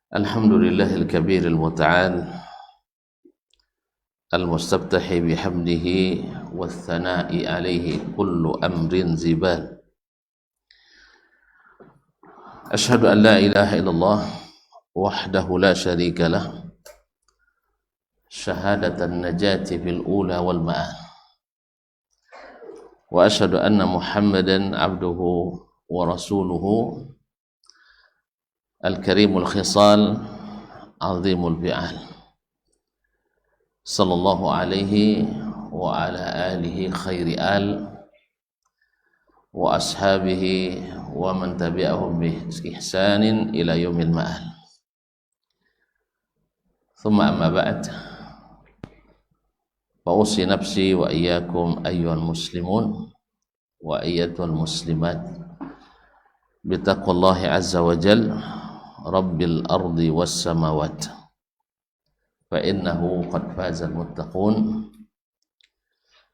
Alhamdulillahil kabiril muta'al al-mustabtahi bihamdihi wath-thana'i alaihi kullu amrin zibal. Ashhadu an la ilaha illallah wahdahu la syarika lah, syahadatan najati fil ula wal ma'al. Wa ashhadu anna Muhammadan abduhu wa rasuluhu al-karimul khisal azimul fi'al, sallallahu alaihi wa ala alihi khairi al wa ashabihi wa man tabi'ahum bi ihsanin ila yaumil ma'al. Thumma amma ba'd, fa usi nafsi wa iyyakum ayyuhal muslimun wa ayyatuhal muslimat bitaqwallahi azza wa jalla Rabbil ardi was samawat, fa innahu qad fazal muttaqun.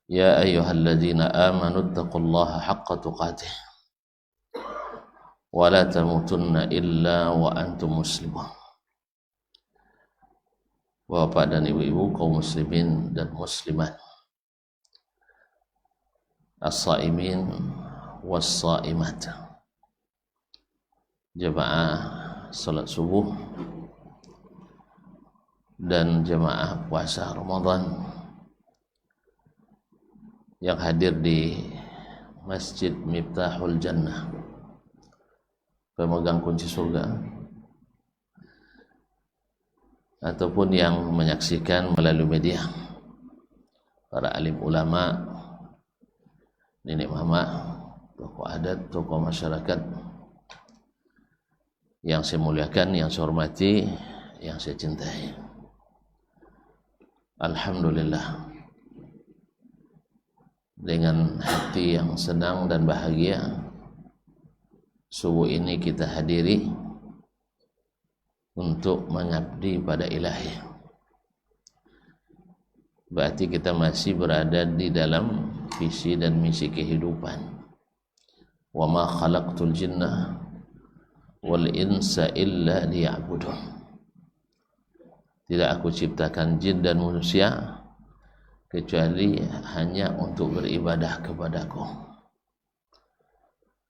Ya ayyuhalladzina amanu taqullaha haqqa tuqatih wa la tamutunna illa wa antum muslimun. Bapak dan ibu-ibu kaum muslimin dan muslimat, as-saimin was-saimat, jemaah salat subuh dan jemaah puasa Ramadan yang hadir di Masjid Miftahul Jannah, pemegang kunci surga, ataupun yang menyaksikan melalui media, para alim ulama, nenek mama, tokoh adat, tokoh masyarakat yang saya muliakan, yang saya hormati, yang saya cintai. Alhamdulillah, dengan hati yang senang dan bahagia, subuh ini kita hadiri untuk mengabdi pada Ilahi. Berarti kita masih berada di dalam visi dan misi kehidupan. Wa ma khalaqtul jinna wal insa illa liya'budun. Tidak aku ciptakan jin dan manusia kecuali hanya untuk beribadah kepadaku.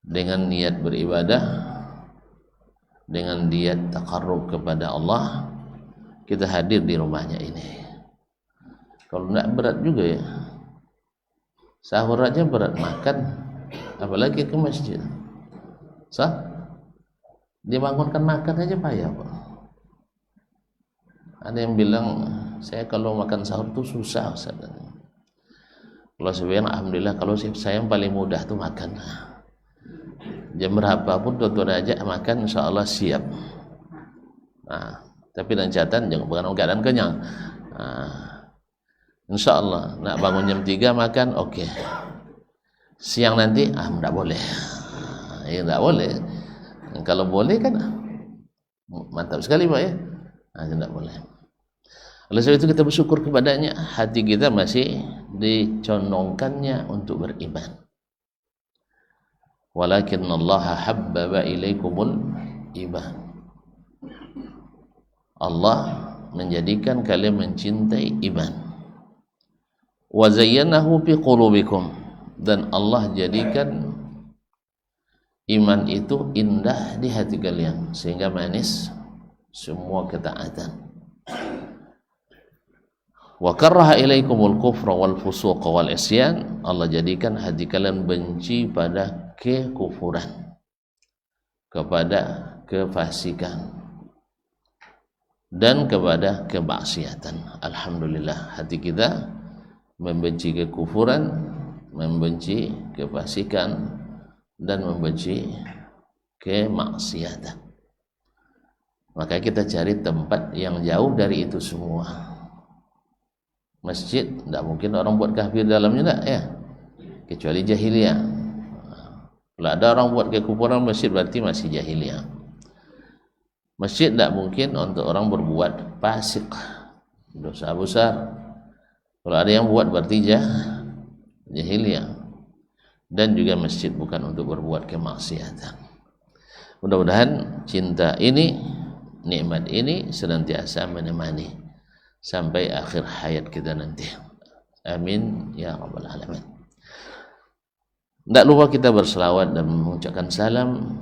Dengan niat beribadah, dengan niat taqarrub kepada Allah, kita hadir di rumahnya ini. Kalau tidak berat juga ya, sahur aja berat, makan apalagi ke masjid. Sah? Dibangunkan makan aja payah Pak. Ada yang bilang, saya kalau makan sahur tuh susah Ustaz. Kalau sebenarnya alhamdulillah, kalau saya yang paling mudah tuh makan. Jam berapapun tuan aja makan, insya Allah siap. Nah, tapi dengan catatan jangan bukan keadaan kenyang. Nah, insya Allah nak bangun jam 3 makan, oke. Siang nanti tidak boleh. Ya tidak boleh. Kalau boleh kan mantap sekali Pak ya. Nah, tidak boleh. Oleh sebab itu kita bersyukur kepadanya, hati kita masih dicondongkannya untuk beriman. Walakinallaha habbaba ilaikumul iman. Allah menjadikan kalian mencintai iman. Wa zayyanahu fi qulubikum, dan Allah jadikan iman itu indah di hati kalian sehingga manis semua ketaatan. Wa karaha ilaikumul kufra wal fusuqa wal isyan, Allah jadikan hati kalian benci pada kekufuran, kepada kefasikan, dan kepada kemaksiatan. Alhamdulillah, hati kita membenci kekufuran, membenci kefasikan, dan membenci kemaksiatan. Maka kita cari tempat yang jauh dari itu semua. Masjid, tidak mungkin orang buat kafir dalamnya, tak ya, kecuali jahiliyah. Kalau ada orang buat kekufuran masjid, berarti masih jahiliyah. Masjid tidak mungkin untuk orang berbuat fasik, dosa besar. Kalau ada yang buat berarti jahiliyah. Dan juga masjid bukan untuk berbuat kemaksiatan. Mudah-mudahan cinta ini, nikmat ini senantiasa menemani sampai akhir hayat kita nanti. Amin ya rabbal alamin. Tidak lupa kita berselawat dan mengucapkan salam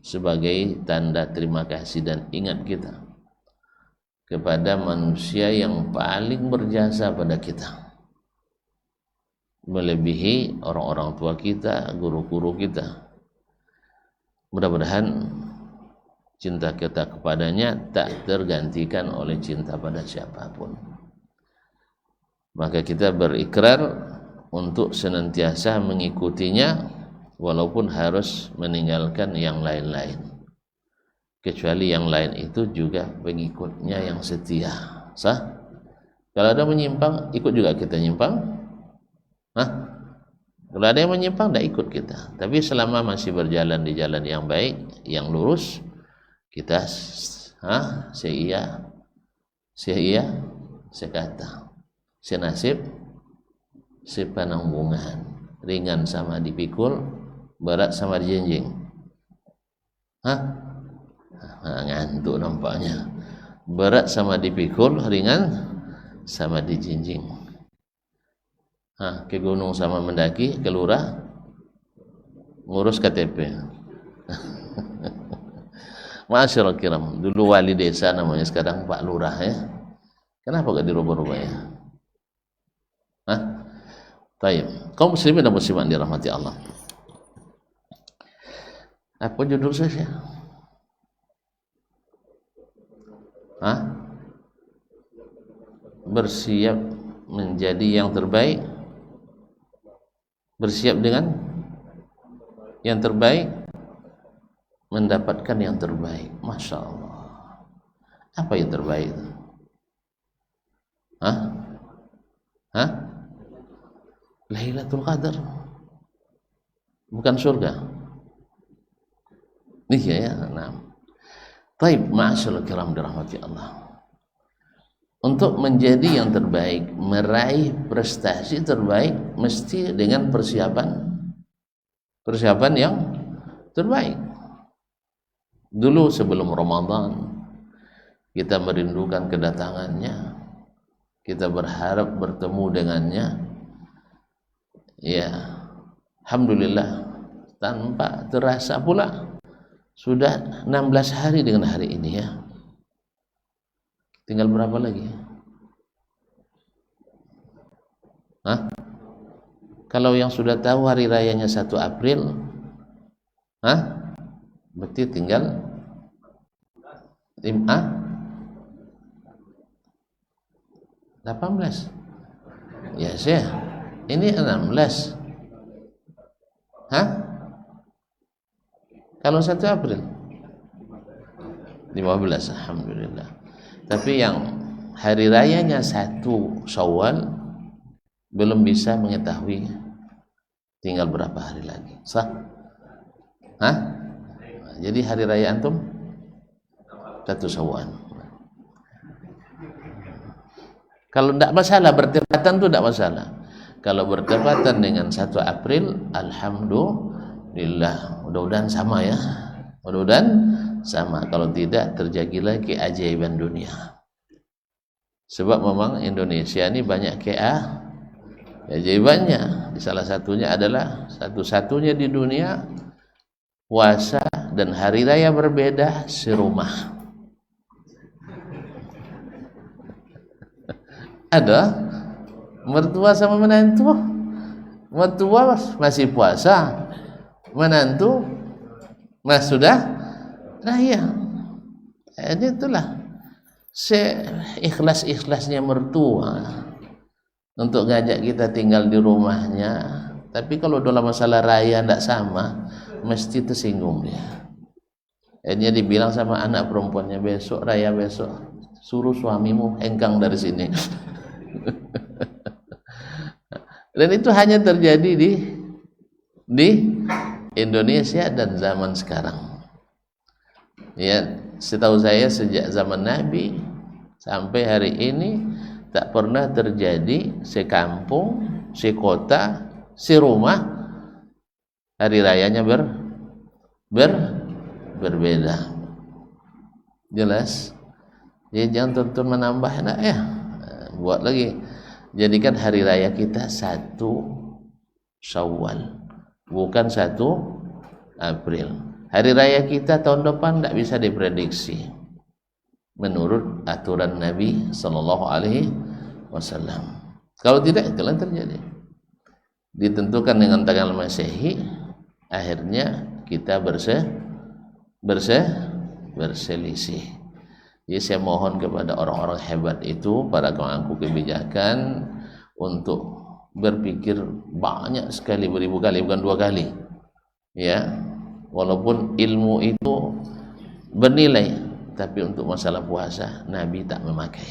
sebagai tanda terima kasih dan ingat kita kepada manusia yang paling berjasa pada kita, melebihi orang-orang tua kita, guru-guru kita. Mudah-mudahan cinta kita kepadanya tak tergantikan oleh cinta pada siapapun. Maka kita berikrar untuk senantiasa mengikutinya walaupun harus meninggalkan yang lain-lain, kecuali yang lain itu juga pengikutnya yang setia. Sah? Kalau ada menyimpang, ikut juga kita nyimpang? Hah? Kalau ada yang menyimpang, tidak ikut kita. Tapi selama masih berjalan di jalan yang baik, yang lurus, kita seia, sekata, senasib, sepananggungan, ringan sama dipikul, berat sama dijinjing. Ngantuk nampaknya. Berat sama dipikul, ringan sama dijinjing. Ke gunung sama mendaki, ke lurah ngurus KTP. Masyaallah kiram, dulu wali desa namanya, sekarang Pak Lurah ya. Kenapa gak dirubah-rubah ya? Baik, kaum muslimin dan muslimat dirahmati Allah. Apa judul saya? Bersiap menjadi yang terbaik. Bersiap dengan yang terbaik, mendapatkan yang terbaik. Masya Allah. Apa yang terbaik itu? Lailatul Qadar, bukan surga. Iya ya. Nah, taib, ma'asyarul kiram dirahmati Allah. Untuk menjadi yang terbaik, meraih prestasi terbaik, mesti dengan persiapan yang terbaik. Dulu sebelum Ramadan, kita merindukan kedatangannya, kita berharap bertemu dengannya. Ya, alhamdulillah, tanpa terasa pula sudah 16 hari dengan hari ini ya. Tinggal berapa lagi? Kalau yang sudah tahu hari rayanya 1 April, berarti tinggal 18. Ya Syekh, ini 16. Kalau 1 April 15, alhamdulillah. Tapi yang hari rayanya 1 Syawal belum bisa mengetahui tinggal berapa hari lagi. Sah? Jadi hari raya antum 1 Syawal. Kalau tidak masalah, bertepatan itu tidak masalah. Kalau bertepatan dengan 1 April, alhamdulillah. Mudah-mudahan sama ya. Mudah-mudahan sama. Kalau tidak, terjadilah keajaiban dunia. Sebab memang Indonesia ini banyak keajaibannya. Salah satunya adalah satu-satunya di dunia puasa dan hari raya berbeda serumah. Ada mertua sama menantu. Mertua masih puasa, menantu sudah raya. Ini itulah seikhlas-ikhlasnya mertua untuk ngajak kita tinggal di rumahnya. Tapi kalau dalam masalah raya tidak sama, mesti tersinggung dia. Dia dibilang sama anak perempuannya, besok raya besok, suruh suamimu hengkang dari sini. Dan itu hanya terjadi di Indonesia dan zaman sekarang. Ya, setahu saya sejak zaman Nabi sampai hari ini tak pernah terjadi sekampung, sekota, serumah hari rayanya berbeda. Jelas? Jadi jangan tuntut menambah, nak ya. Buat lagi. Jadikan hari raya kita 1 Syawal, bukan 1 April. Hari raya kita tahun depan tidak bisa diprediksi menurut aturan Nabi Sallallahu Alaihi Wasallam. Kalau tidak, itulah yang terjadi. Ditentukan dengan tanggal Masehi, akhirnya kita berselisih. Jadi saya mohon kepada orang-orang hebat itu, para pemangku kebijakan, untuk berpikir banyak sekali, beribu kali, bukan 2 kali. Ya, walaupun ilmu itu bernilai, tapi untuk masalah puasa Nabi tak memakai.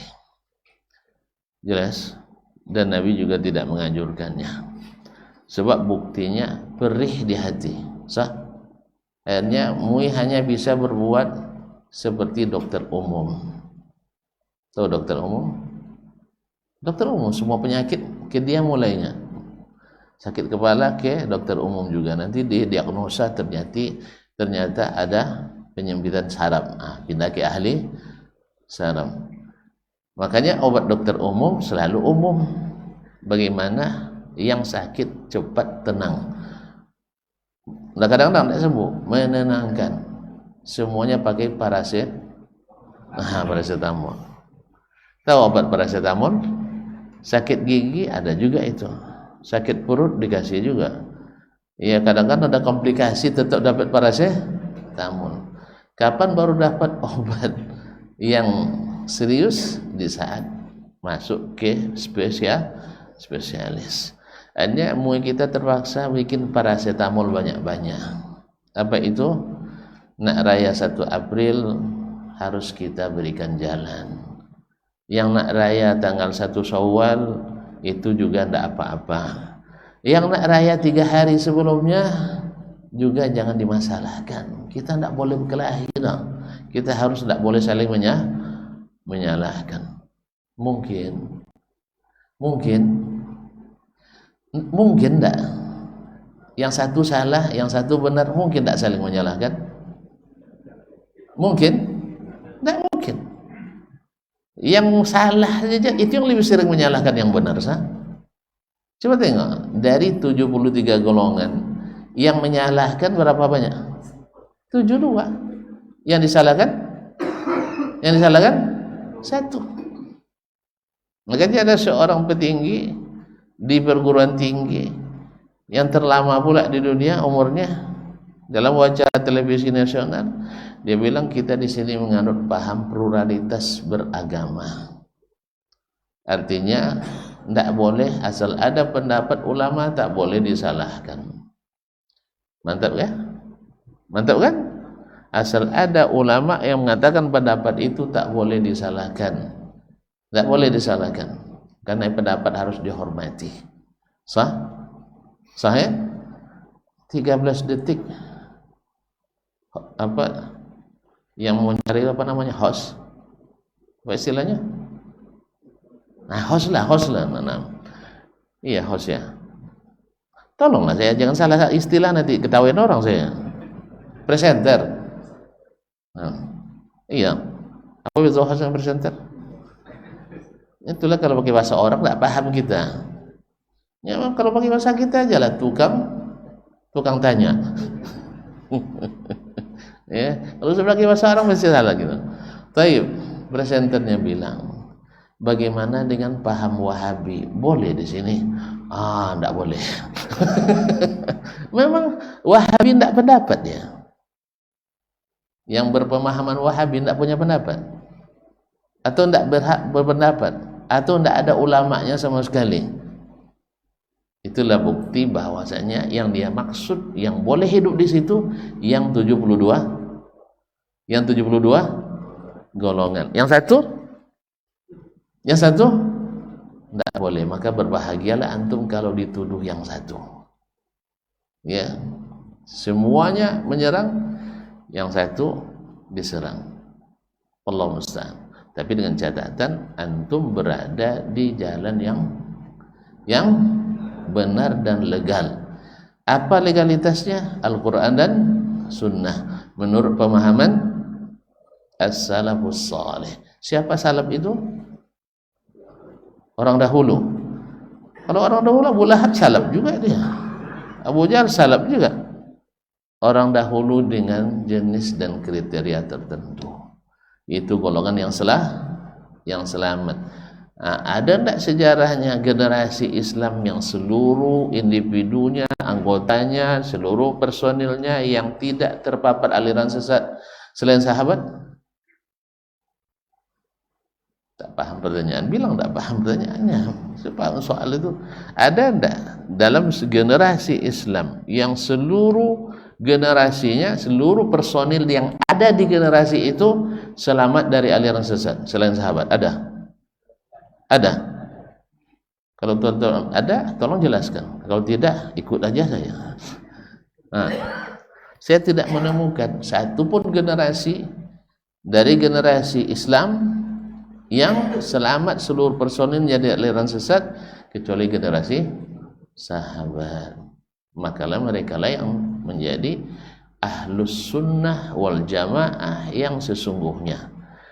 Jelas? Dan Nabi juga tidak menganjurkannya. Sebab buktinya perih di hati. Sah? Akhirnya MUI hanya bisa berbuat seperti dokter umum. Tahu dokter umum? Dokter umum semua penyakit ke dia mulainya. Sakit kepala ke dokter umum juga. Nanti didiagnosa ternyata ada penyempitan saraf. Pindah ke ahli saraf. Makanya obat dokter umum selalu umum. Bagaimana yang sakit cepat tenang. Nah, kadang-kadang tidak sembuh, menenangkan. Semuanya pakai paracetamol. Tahu obat paracetamol? Sakit gigi ada juga itu. Sakit perut dikasih juga. Ya, kadang-kadang ada komplikasi tetap dapat paracetamol. Kapan baru dapat obat yang serius? Di saat masuk ke spesialis. Hanya MUI kita terpaksa bikin paracetamol banyak-banyak. Apa itu? Nak raya 1 April harus kita berikan jalan. Yang nak raya tanggal 1 Syawal itu juga tidak apa-apa. Yang nak raya 3 hari sebelumnya juga jangan dimasalahkan. Kita tidak boleh berkelahi. Kita harus tidak boleh saling menyalahkan. Mungkin tidak. Yang satu salah, yang satu benar, mungkin tidak saling menyalahkan. Mungkin? Tidak mungkin. Yang salah saja itu yang lebih sering menyalahkan yang benar. Coba tengok, dari 73 golongan yang menyalahkan berapa banyak? 72. Yang disalahkan? Yang disalahkan? 1. Makanya ada seorang petinggi di perguruan tinggi yang terlama pula di dunia umurnya, dalam wawancara televisi nasional, dia bilang kita di sini menganut paham pluralitas beragama. Artinya tidak boleh asal ada pendapat ulama tak boleh disalahkan. Mantap ya? Mantap kan? Asal ada ulama yang mengatakan pendapat itu tak boleh disalahkan. Tak boleh disalahkan. Karena pendapat harus dihormati. Sah? Sah ya? 13 detik. Apa yang mencari apa namanya host, apa istilahnya? Nah, host lah. Iya, host ya. Tolonglah saya jangan salah istilah, nanti ketahuin orang saya. Presenter. Iya. Apa itu host dan presenter? Itulah kalau pakai bahasa orang tidak paham kita. Ya, kalau pakai bahasa kita aja lah, tukang tanya. Ya, kalau sebagai bahasa orang mesti salah gitu. Taib, presenternya bilang, bagaimana dengan paham Wahabi? Boleh di sini? Enggak boleh. Memang Wahabi enggak pendapat ya. Yang berpemahaman Wahabi enggak punya pendapat, atau enggak berhak berpendapat, atau enggak ada ulamanya sama sekali. Itulah bukti bahwasanya yang dia maksud, yang boleh hidup di situ, yang 72 golongan. Yang satu tidak boleh. Maka berbahagialah antum kalau dituduh yang satu. Ya, semuanya menyerang, yang satu diserang. Allah musta'an. Tapi dengan catatan antum berada di jalan yang benar dan legal. Apa legalitasnya? Al-Quran dan Sunnah. menurut pemahaman as-salafus salih. Siapa salaf itu? Orang dahulu. Kalau orang dahulu, Abu Lahab salaf juga dia, Abu Jahal salaf juga. Orang dahulu dengan jenis dan kriteria tertentu, itu golongan yang selamat. Ada tidak sejarahnya generasi Islam yang seluruh individunya, anggotanya, seluruh personilnya yang tidak terpapar aliran sesat selain sahabat? Tak paham pertanyaan, bilang tak paham pertanyaannya. Soal itu ada tidak dalam generasi Islam yang seluruh generasinya, seluruh personil yang ada di generasi itu selamat dari aliran sesat selain sahabat? Ada? Ada? Kalau tuan-tuan ada, tolong jelaskan. Kalau tidak, ikut aja saya. Saya tidak menemukan satu pun generasi dari generasi Islam yang selamat seluruh personilnya dari aliran sesat kecuali generasi sahabat. Makalah mereka lah yang menjadi ahlus sunnah wal jamaah yang sesungguhnya.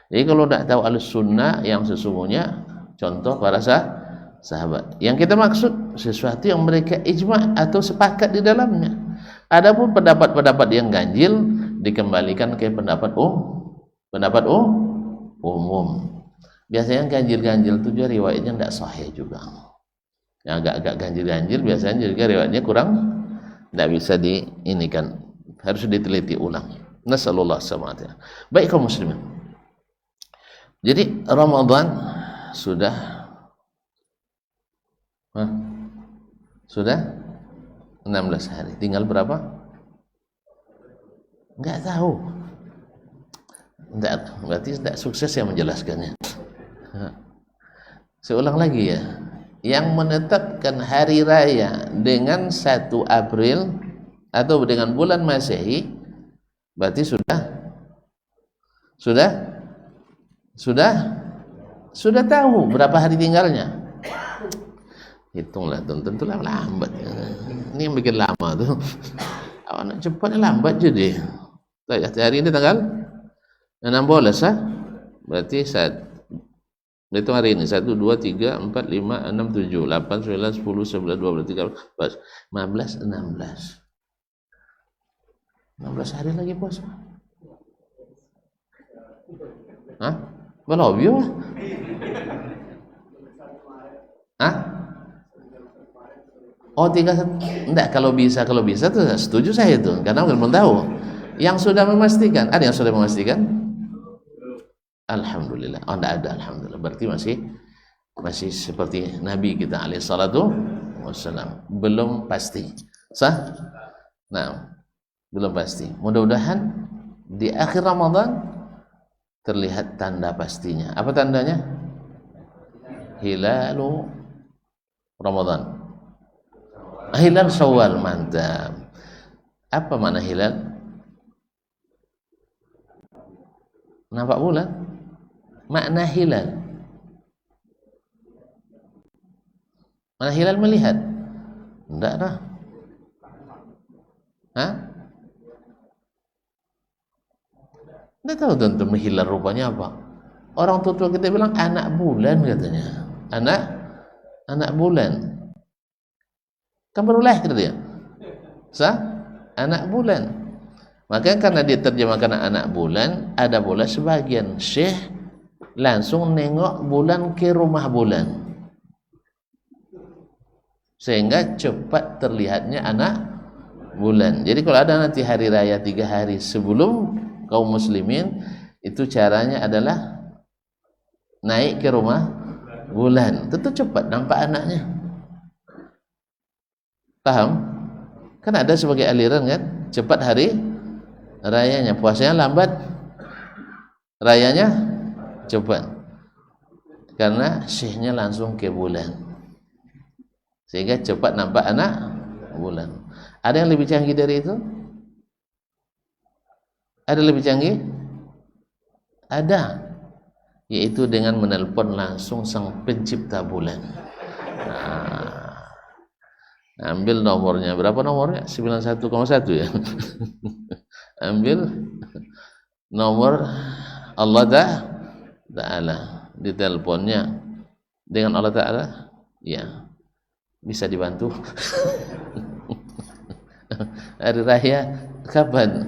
Jadi kalau tidak tahu ahlus sunnah yang sesungguhnya, contoh para sahabat. Yang kita maksud sesuatu yang mereka ijma' atau sepakat di dalamnya. Adapun pendapat-pendapat yang ganjil dikembalikan ke pendapat umum. Biasanya ganjil-ganjil itu juga riwayatnya tidak sahih juga. Yang agak-agak ganjil-ganjil biasanya juga riwayatnya kurang, tidak bisa diinikan, harus diteliti ulang. Nasallallahu alaihi wasallam. Baik kaum muslimin. Jadi Ramadan sudah 16 hari. Tinggal berapa? Enggak tahu. Berarti tidak sukses yang menjelaskannya. Saya ulang lagi ya. Yang menetapkan hari raya dengan 1 April atau dengan bulan Masehi berarti sudah tahu berapa hari tinggalnya. Hitunglah, tentulah lambat. Ini yang bikin lama tuh. Anak cepatnya lambat jadi. Hari ini tanggal 16 berarti hitung hari ini 1, 2, 3, 4, 5, 6, 7, 8, 9, 10, 11, 12, 13, 14, 15, 16 hari lagi puasa. Belum ya? Oh 31. Enggak, kalau bisa tuh setuju saya itu, karena belum tahu. Yang sudah memastikan, ada yang sudah memastikan? Alhamdulillah. Oh enggak ada, alhamdulillah. Berarti masih seperti Nabi kita alaihi salatu wassalam, belum pasti. Sah? Nah, belum pasti. Mudah-mudahan di akhir Ramadan terlihat tanda pastinya. Apa tandanya? Hilalu Ramadan. Hilal Syawal, mantap. Apa makna hilal? Nampak bulan? Makna hilal. Makna hilal melihat? Enggak dah. Enggak tahu tentu hilal rupanya apa. Orang tua kita bilang anak bulan katanya. Anak bulan. Kan baru lahir dia. Anak bulan. Makanya karena diterjemahkan anak bulan, ada pula sebagian syekh langsung nengok bulan ke rumah bulan, sehingga cepat terlihatnya anak bulan. Jadi kalau ada nanti hari raya 3 hari sebelum kaum muslimin, itu caranya adalah naik ke rumah bulan, tentu cepat nampak anaknya. Paham? Kan ada sebagai aliran kan, cepat hari rayanya, puasanya lambat, rayanya cepat, karena syekhnya langsung ke bulan, sehingga cepat nampak anak bulan. Ada yang lebih canggih dari itu? Ada lebih canggih? Ada, yaitu dengan menelpon langsung sang pencipta bulan. Ambil nomornya, berapa nomornya? 91,1 ya. ambil nomor Allah Ta'ala di teleponnya dengan Allah Ta'ala, ya bisa dibantu. Hari raya kapan?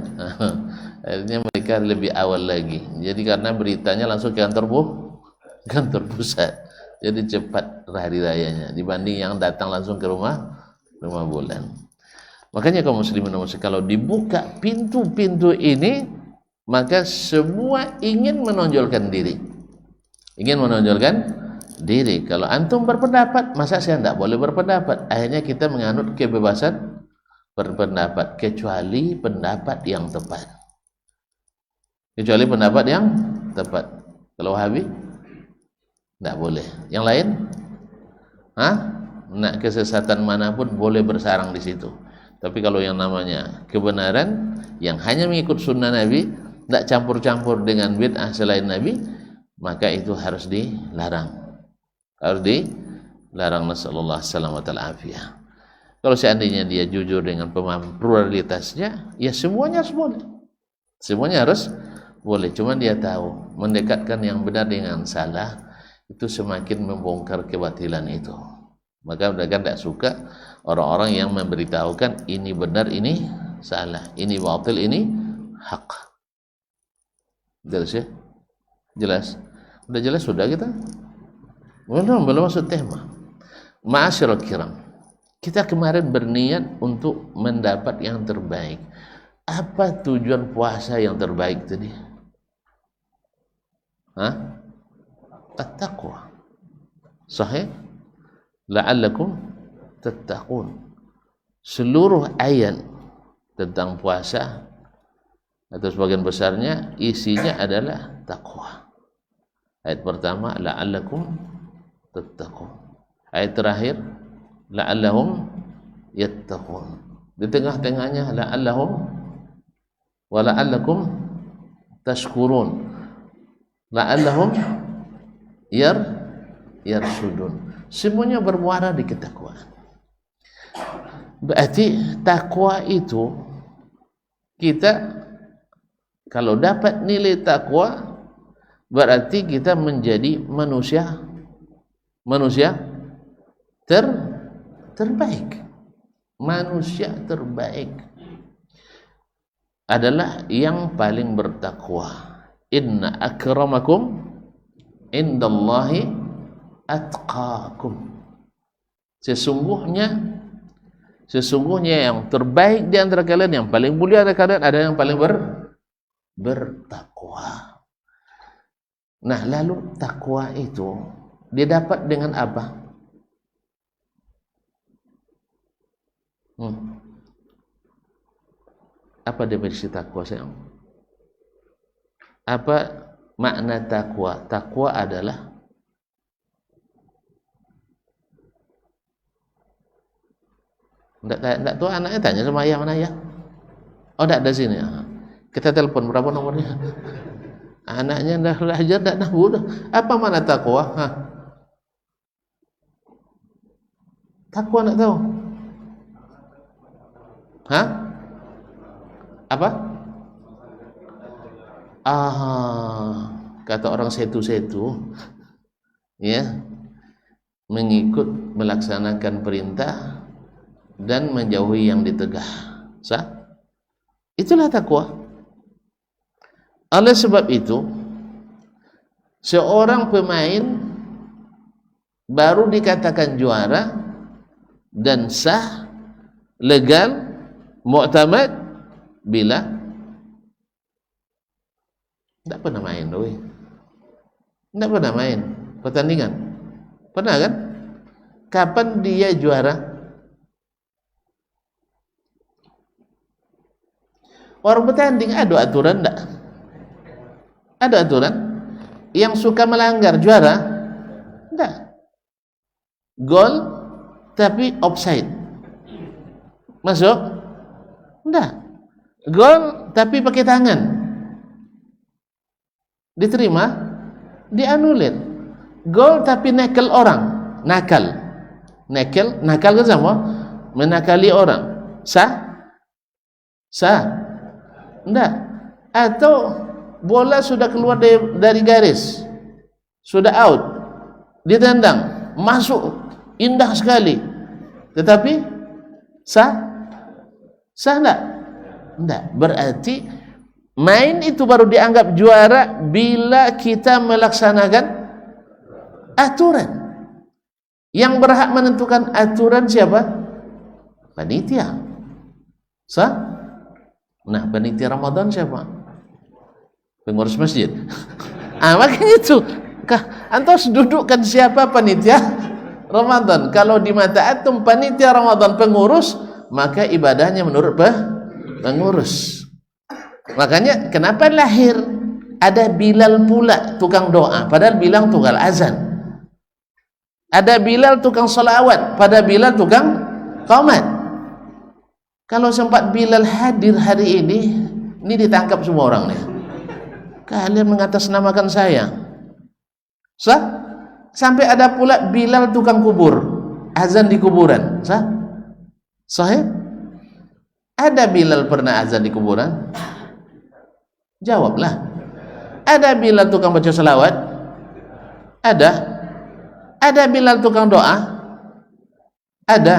Akhirnya mereka lebih awal lagi. Jadi karena beritanya langsung ke kantor pusat. Jadi cepat hari rayanya dibanding yang datang langsung ke rumah bulan. Makanya kaum muslimin dan muslimat, kalau dibuka pintu-pintu ini, maka semua ingin menonjolkan diri. Ingin menonjolkan diri. Kalau antum berpendapat, masa saya tidak boleh berpendapat? Akhirnya kita menganut kebebasan berpendapat, kecuali pendapat yang tepat. Kecuali pendapat yang tepat. Kalau Wahabi tidak boleh. Yang lain, nak kesesatan manapun boleh bersarang di situ. Tapi kalau yang namanya kebenaran yang hanya mengikut sunnah Nabi, tidak campur-campur dengan bid'ah selain Nabi, maka itu harus dilarang. Harus dilarang. Nasallallahu alaihi wasallam. Kalau seandainya dia jujur dengan pemahaman pluralitasnya, ya semuanya harus boleh. Semuanya harus boleh. Cuma dia tahu mendekatkan yang benar dengan salah itu semakin membongkar kebatilan itu. Maka mereka tidak suka orang-orang yang memberitahukan ini benar, ini salah, ini batil, ini hak. Jelas ya? Jelas? Udah jelas sudah kita? Belum masuk tema. Ma'asyiral kiram, kita kemarin berniat untuk mendapat yang terbaik. Apa tujuan puasa yang terbaik tadi? At-taqwa. Sahih? La'allakum tattaqun. Seluruh ayat tentang puasa atau sebagian besarnya isinya adalah takwa. Ayat pertama la'allakum tattaqun. Ayat terakhir la'allahum yattaqun. Di tengah-tengahnya la'allahum wa la'allakum tashkurun. La'allahum yarsudun. Semuanya bermuara di ketakwaan. Berarti takwa itu, kita kalau dapat nilai takwa, berarti kita menjadi manusia terbaik. Manusia terbaik adalah yang paling bertakwa. Inna akramakum indallahi atqakum. Sesungguhnya yang terbaik di antara kalian, yang paling mulia di antara kalian adalah yang paling bertakwa. Nah, lalu takwa itu didapat dengan apa? Apa definisi takwa, sayang? Apa makna takwa? Takwa adalah Enggak tahu, anaknya tanya sama ayah, mana ya? Oh, enggak ada sini. Kita telepon, berapa nomornya? Anaknya dah belajar, enggak tahu. Apa makna takwa? Takwa enggak tahu. Apa? Kata orang setu-setu, ya, mengikut melaksanakan perintah dan menjauhi yang ditegah. Itulah takwa. Oleh sebab itu, seorang pemain baru dikatakan juara dan sah, legal, mu'tamad bila tidak pernah main, tidak pernah main pertandingan. Pernah kan? Kapan dia juara? Orang bertanding ada aturan enggak? Ada aturan? Yang suka melanggar juara? Enggak. Gol tapi offside. Masuk? Enggak. Gol tapi pakai tangan. Diterima? Dianulir. Gol tapi nakal orang. Nakal kan sama? Menakali orang. Sah? Enggak. Atau bola sudah keluar dari garis, sudah out, ditendang, masuk, indah sekali. Tetapi sah enggak? Enggak. Berarti main itu baru dianggap juara bila kita melaksanakan aturan. Yang berhak menentukan aturan siapa? Panitia. Sah? Nah, panitia Ramadan siapa? Pengurus masjid. Makanya itu. Antum harus dudukkan siapa panitia Ramadan. Kalau di mata antum panitia Ramadan pengurus, maka ibadahnya menurut pengurus. Makanya kenapa lahir ada Bilal pula tukang doa, padahal Bilal tunggal azan. Ada Bilal tukang salawat, pada Bilal tukang qomat. Kalau sempat Bilal hadir hari ini ditangkap semua orang nih. Kalian mengatasnamakan saya. Sah? Sampai ada pula Bilal tukang kubur, azan di kuburan. Sah? Sahih? Ada Bilal pernah azan di kuburan? Jawablah. Ada Bilal tukang baca salawat? Ada. Ada Bilal tukang doa? Ada?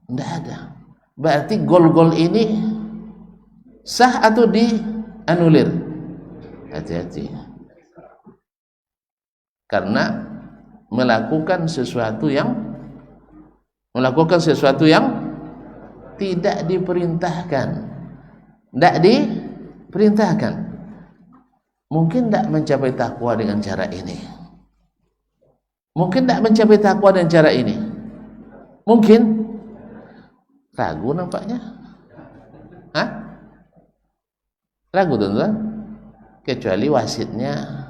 Tidak ada. Berarti gol-gol ini sah atau dianulir? Hati-hati. Karena melakukan sesuatu yang tidak diperintahkan. Tidak diperintahkan. Mungkin tidak mencapai takwa dengan cara ini. Mungkin tidak mencapai takwa dengan cara ini. Mungkin ragu nampaknya. Hah? Ragu tuan-tuan? Kecuali wasitnya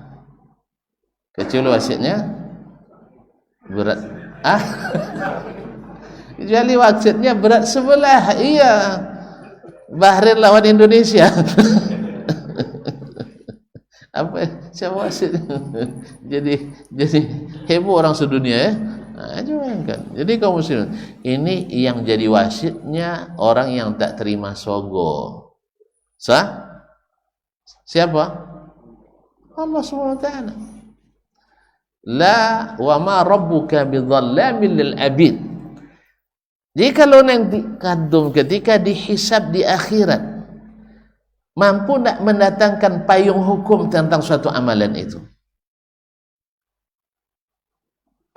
berat. Kecuali wasitnya berat sebelah. Iya. Bahrain lawan Indonesia. Apa siapa wasit? jadi heboh orang sedunia ya. Nah, kan. Jadi kaum muslimin, ini yang jadi wasitnya orang yang tak terima sogo. Sah? Siapa? Allah SWT. La wa ma rabbuka bidhallamin lil abid. Jadi kalau nanti ketika dihisab di akhirat, mampu tak mendatangkan payung hukum tentang suatu amalan itu?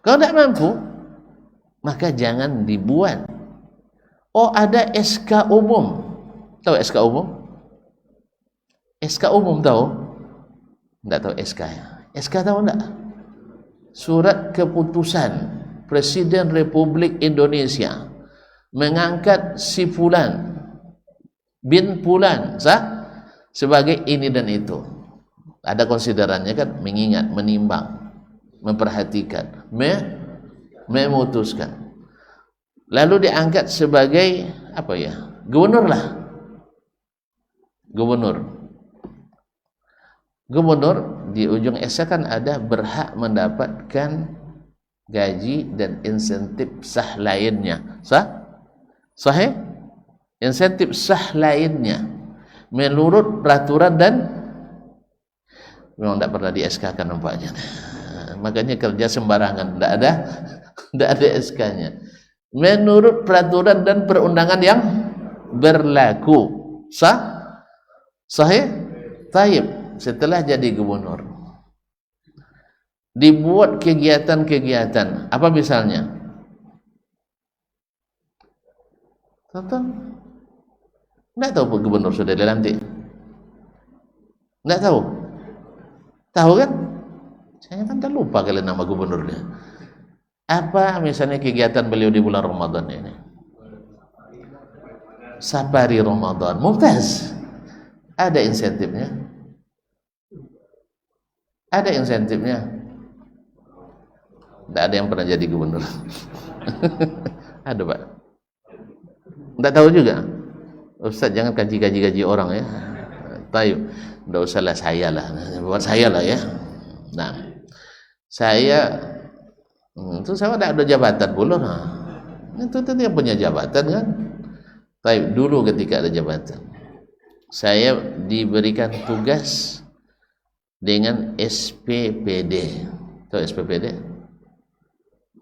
Kalau tak mampu, maka jangan dibuat. Oh, ada SK umum. Tahu SK umum? SK umum tahu? Tidak tahu SK ya? SK tahu tidak? Surat keputusan Presiden Republik Indonesia mengangkat si fulan bin fulan sebagai ini dan itu. Ada konsiderannya kan, mengingat, menimbang, memperhatikan, memutuskan. Lalu diangkat sebagai apa ya? Gubernur lah. Gubernur di ujung SK kan ada berhak mendapatkan gaji dan insentif sah lainnya. Sahih? Insentif sah lainnya menurut peraturan dan memang tidak pernah di SK kan nampaknya. Makanya kerja sembarangan, tidak ada SK-nya. Menurut peraturan dan perundangan yang berlaku. Sahih? Taib. Setelah jadi gubernur, dibuat kegiatan-kegiatan. Apa misalnya? Tonton. Tidak tahu gubernur sudah dilantik? Tidak tahu? Tahu kan? Saya kan dah lupa kalian nama gubernurnya. Apa misalnya kegiatan beliau di bulan Ramadan ini? Safari Ramadan. Mumtaz. Ada insentifnya? Ada insentifnya? Tidak ada yang pernah jadi gubernur. Ada Pak? Tidak tahu juga? Ustaz jangan kaji-kaji orang ya. Tayyib. Tidak usahlah saya lah. Buat saya lah ya. Nah, saya itu saya tidak ada jabatan pula. Nah, itu yang punya jabatan kan. Tayyib dulu ketika ada jabatan. saya diberikan tugas dengan SPPD. Tahu SPPD?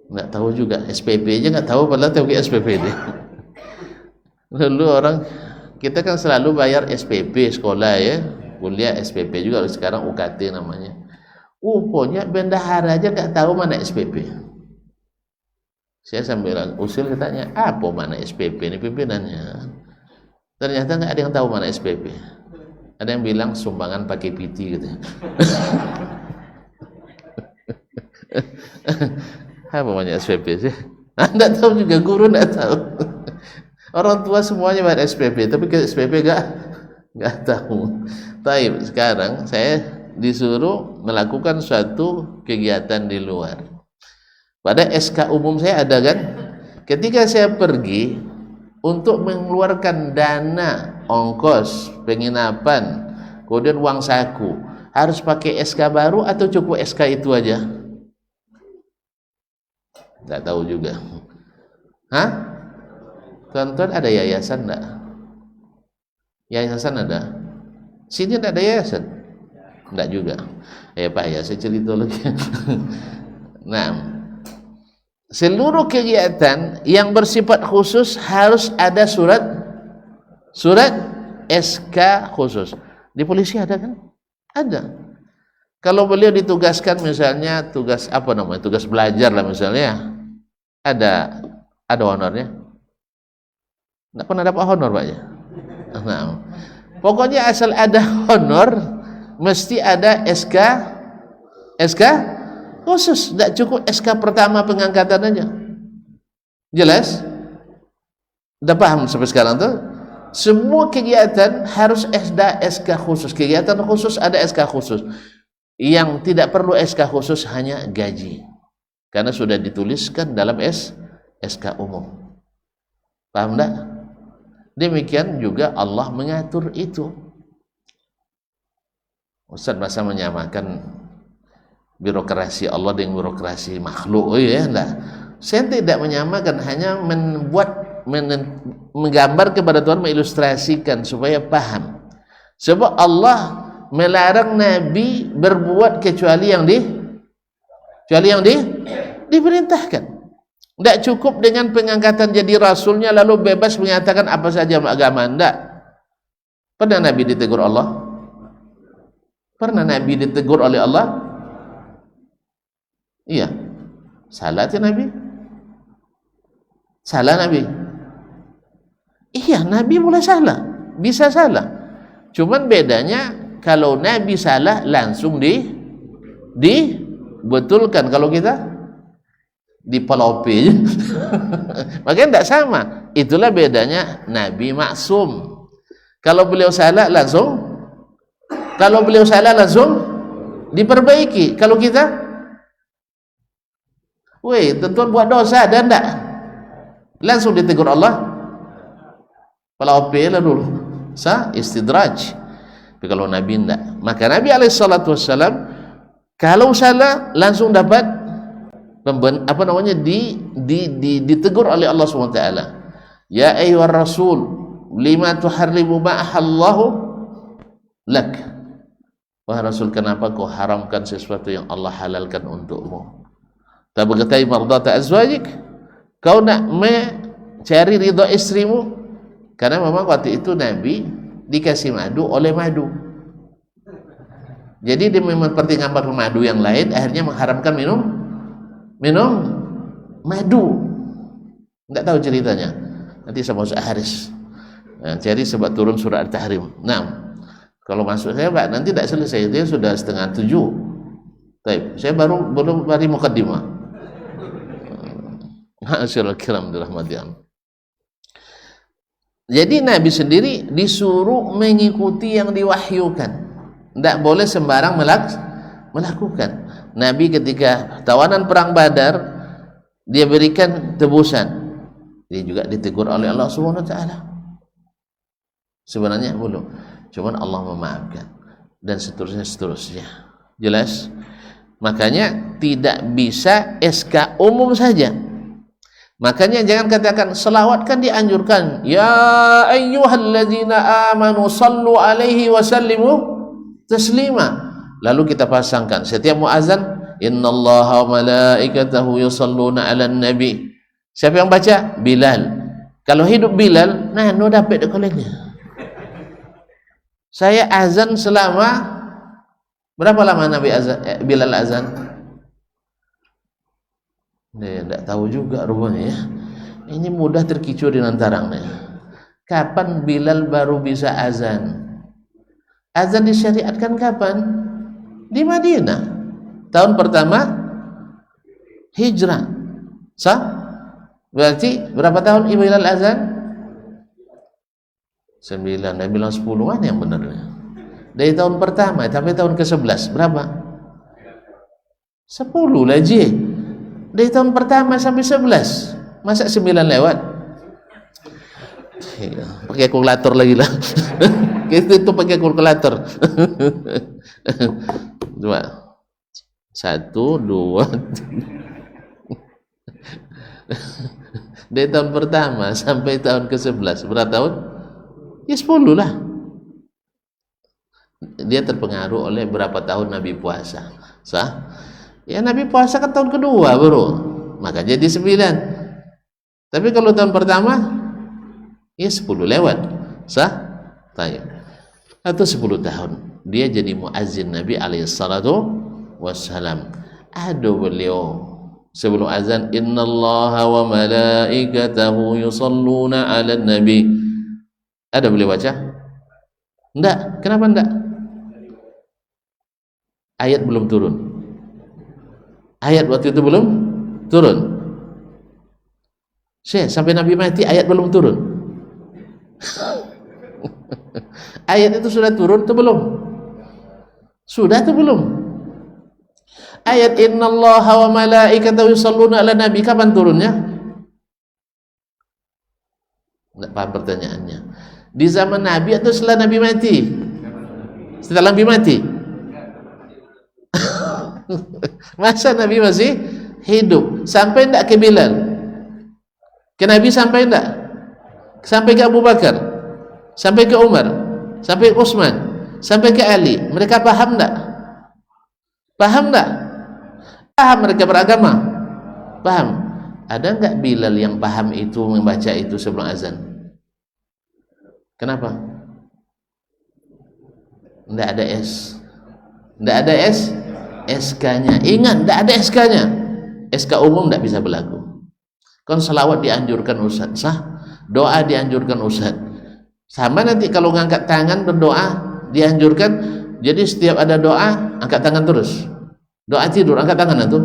Nggak tahu juga. SPP aja nggak tahu, padahal tahu SPPD. Lalu kita kan selalu bayar SPP sekolah ya, kuliah SPP juga, sekarang UKT namanya. Pokoknya bendahara aja nggak tahu mana SPP. Saya sambil usul tanya, apa mana SPP ini pimpinannya? Ternyata nggak ada yang tahu mana SPP. Ada yang bilang sumbangan pakai PT gitu. Apa namanya SPP sih? Anda tahu juga, guru nggak tahu. Orang tua semuanya bayar SPP, tapi ke SPP nggak tahu. Tapi sekarang saya disuruh melakukan suatu kegiatan di luar. Pada SK umum saya ada kan. Ketika saya pergi untuk mengeluarkan dana ongkos penginapan, kemudian uang saku, harus pakai SK baru atau cukup SK itu aja? Nggak tahu juga. Hah? Tuan-tuan ada yayasan enggak? Yayasan ada? Sini enggak ada yayasan? Enggak juga. Pak ya, saya cerita lagi. Nah, seluruh kegiatan yang bersifat khusus harus ada surat SK khusus. Di polisi ada kan? Ada. Kalau beliau ditugaskan misalnya tugas apa namanya? Tugas belajar lah misalnya. Ada honornya? Nggak pernah dapat honor Pak ya? Nah, pokoknya asal ada honor mesti ada SK khusus. Nggak cukup SK pertama pengangkatan aja. Jelas? Udah paham sampai sekarang tuh? Semua kegiatan harus ada SK khusus. Kegiatan khusus ada SK khusus. Yang tidak perlu SK khusus hanya gaji, karena sudah dituliskan dalam SK umum. Paham enggak? Demikian juga Allah mengatur itu. Ustaz masa menyamakan birokrasi Allah dengan birokrasi makhluk? Oh ya, enggak. Saya tidak menyamakan, hanya menggambar kepada Tuhan, mengilustrasikan supaya paham. Sebab Allah melarang Nabi berbuat kecuali yang diperintahkan. Tidak cukup dengan pengangkatan jadi rasulnya lalu bebas mengatakan apa saja agama. Tidak. Pernah Nabi ditegur Allah? Pernah Nabi ditegur oleh Allah? Iya. Salah itu Nabi? Salah Nabi? Iya, Nabi boleh salah, bisa salah. Cuman bedanya kalau Nabi salah langsung dibetulkan. Kalau kita dipalopi. Makanya tidak sama. Itulah bedanya Nabi maksum. Kalau beliau salah langsung diperbaiki. Kalau kita, tentuan buat dosa dan tidak langsung ditegur Allah, palopi lah dulu, istidraj. Tapi kalau Nabi tidak, maka Nabi alaihissalatu wassalam kalau salah langsung dapat ditegur oleh Allah SWT. Ya ayyuhar rasul lima tuharrimu ma'ahallahu lak. Wahai Rasul, kenapa kau haramkan sesuatu yang Allah halalkan untukmu? Tabghatai mardata azwajik, kau nak mencari ridha istrimu. Karena memang waktu itu Nabi dikasih madu oleh madu, jadi dia mempertimbangkan madu yang lain, akhirnya mengharamkan minum madu. Tidak tahu ceritanya, nanti sama Ustaz Haris cari sebab turun surah Al-Tahrim. Nah, kalau masuk saya Pak, nanti tidak selesai, dia sudah 6:30. Baik, saya belum bari mukaddimah. Masyaallah kiram dirahmati. Jadi Nabi sendiri disuruh mengikuti yang diwahyukan, tidak boleh sembarang melakukan. Nabi ketika tawanan perang Badar, dia berikan tebusan, dia juga ditegur oleh Allah Subhanahu wa taala. Sebenarnya belum, cuman Allah memaafkan dan seterusnya. Jelas? Makanya tidak bisa SK umum saja. Makanya jangan katakan selawat kan dianjurkan. Ya ayyuhalladzina amanu sallu alaihi wa sallimu taslima. Lalu kita pasangkan setiap muazan, innallaha wa malaikatahu yusalluna 'alan nabi. Siapa yang baca? Bilal. Kalau hidup Bilal, nah no dapat dekolenya. Saya azan selama berapa lama Nabi azan, Bilal azan? Dia tidak tahu juga rupanya ya. Ini mudah terkicau di antaranya. Kapan Bilal baru bisa azan? Azan disyariatkan kapan? Di Madinah. Tahun pertama hijrah. Sah? Berarti berapa tahun Bilal azan? 9. Dia bilang 10, mana yang benarnya? Dari tahun pertama sampai tahun ke-11 berapa? 10 lagi. Dari tahun pertama sampai 11, masa 9 lewat? Pakai kalkulator lagi lah. Itu pakai kalkulator. Coba 1, 2 dari tahun pertama sampai tahun ke-11 berapa tahun? Ya 10 lah. Dia terpengaruh oleh berapa tahun Nabi puasa. Sah? Ya Nabi puasa kan tahun kedua baru, maka jadi 9. Tapi kalau tahun pertama ya 10 lewat. Sah? Tanya. Atau 10 tahun dia jadi muazzin Nabi alaihissalatu wassalam. Ada beliau sebelum azan, innallaha wa malaikatahu yusalluna 'alan nabi. Ada beliau baca? Enggak. Kenapa enggak? Ayat belum turun. Ayat waktu itu belum turun. Sampai Nabi mati ayat belum turun. Ayat itu sudah turun atau belum? Sudah atau belum? Ayat innallaha wa malaikatahu yusalluna 'alan nabi kapan turunnya? Enggak paham pertanyaannya. Di zaman Nabi atau setelah Nabi mati? Setelah Nabi mati. Masa Nabi masih hidup? Sampai enggak ke Bilal? Ke Nabi sampai enggak? Sampai ke Abu Bakar? Sampai ke Umar? Sampai ke Utsman? Sampai ke Ali? Mereka paham enggak? Paham enggak? Paham mereka beragama? Paham? Ada enggak Bilal yang paham itu, membaca itu sebelum azan? Kenapa? Enggak ada Enggak ada SK-nya. Ingat, enggak ada SK-nya. SK umum enggak bisa berlaku. Kan selawat dianjurkan Ustaz, sah? Doa dianjurkan Ustaz. Sama nanti kalau ngangkat tangan berdoa dianjurkan. Jadi setiap ada doa angkat tangan terus. Doa tidur angkat tangan itu.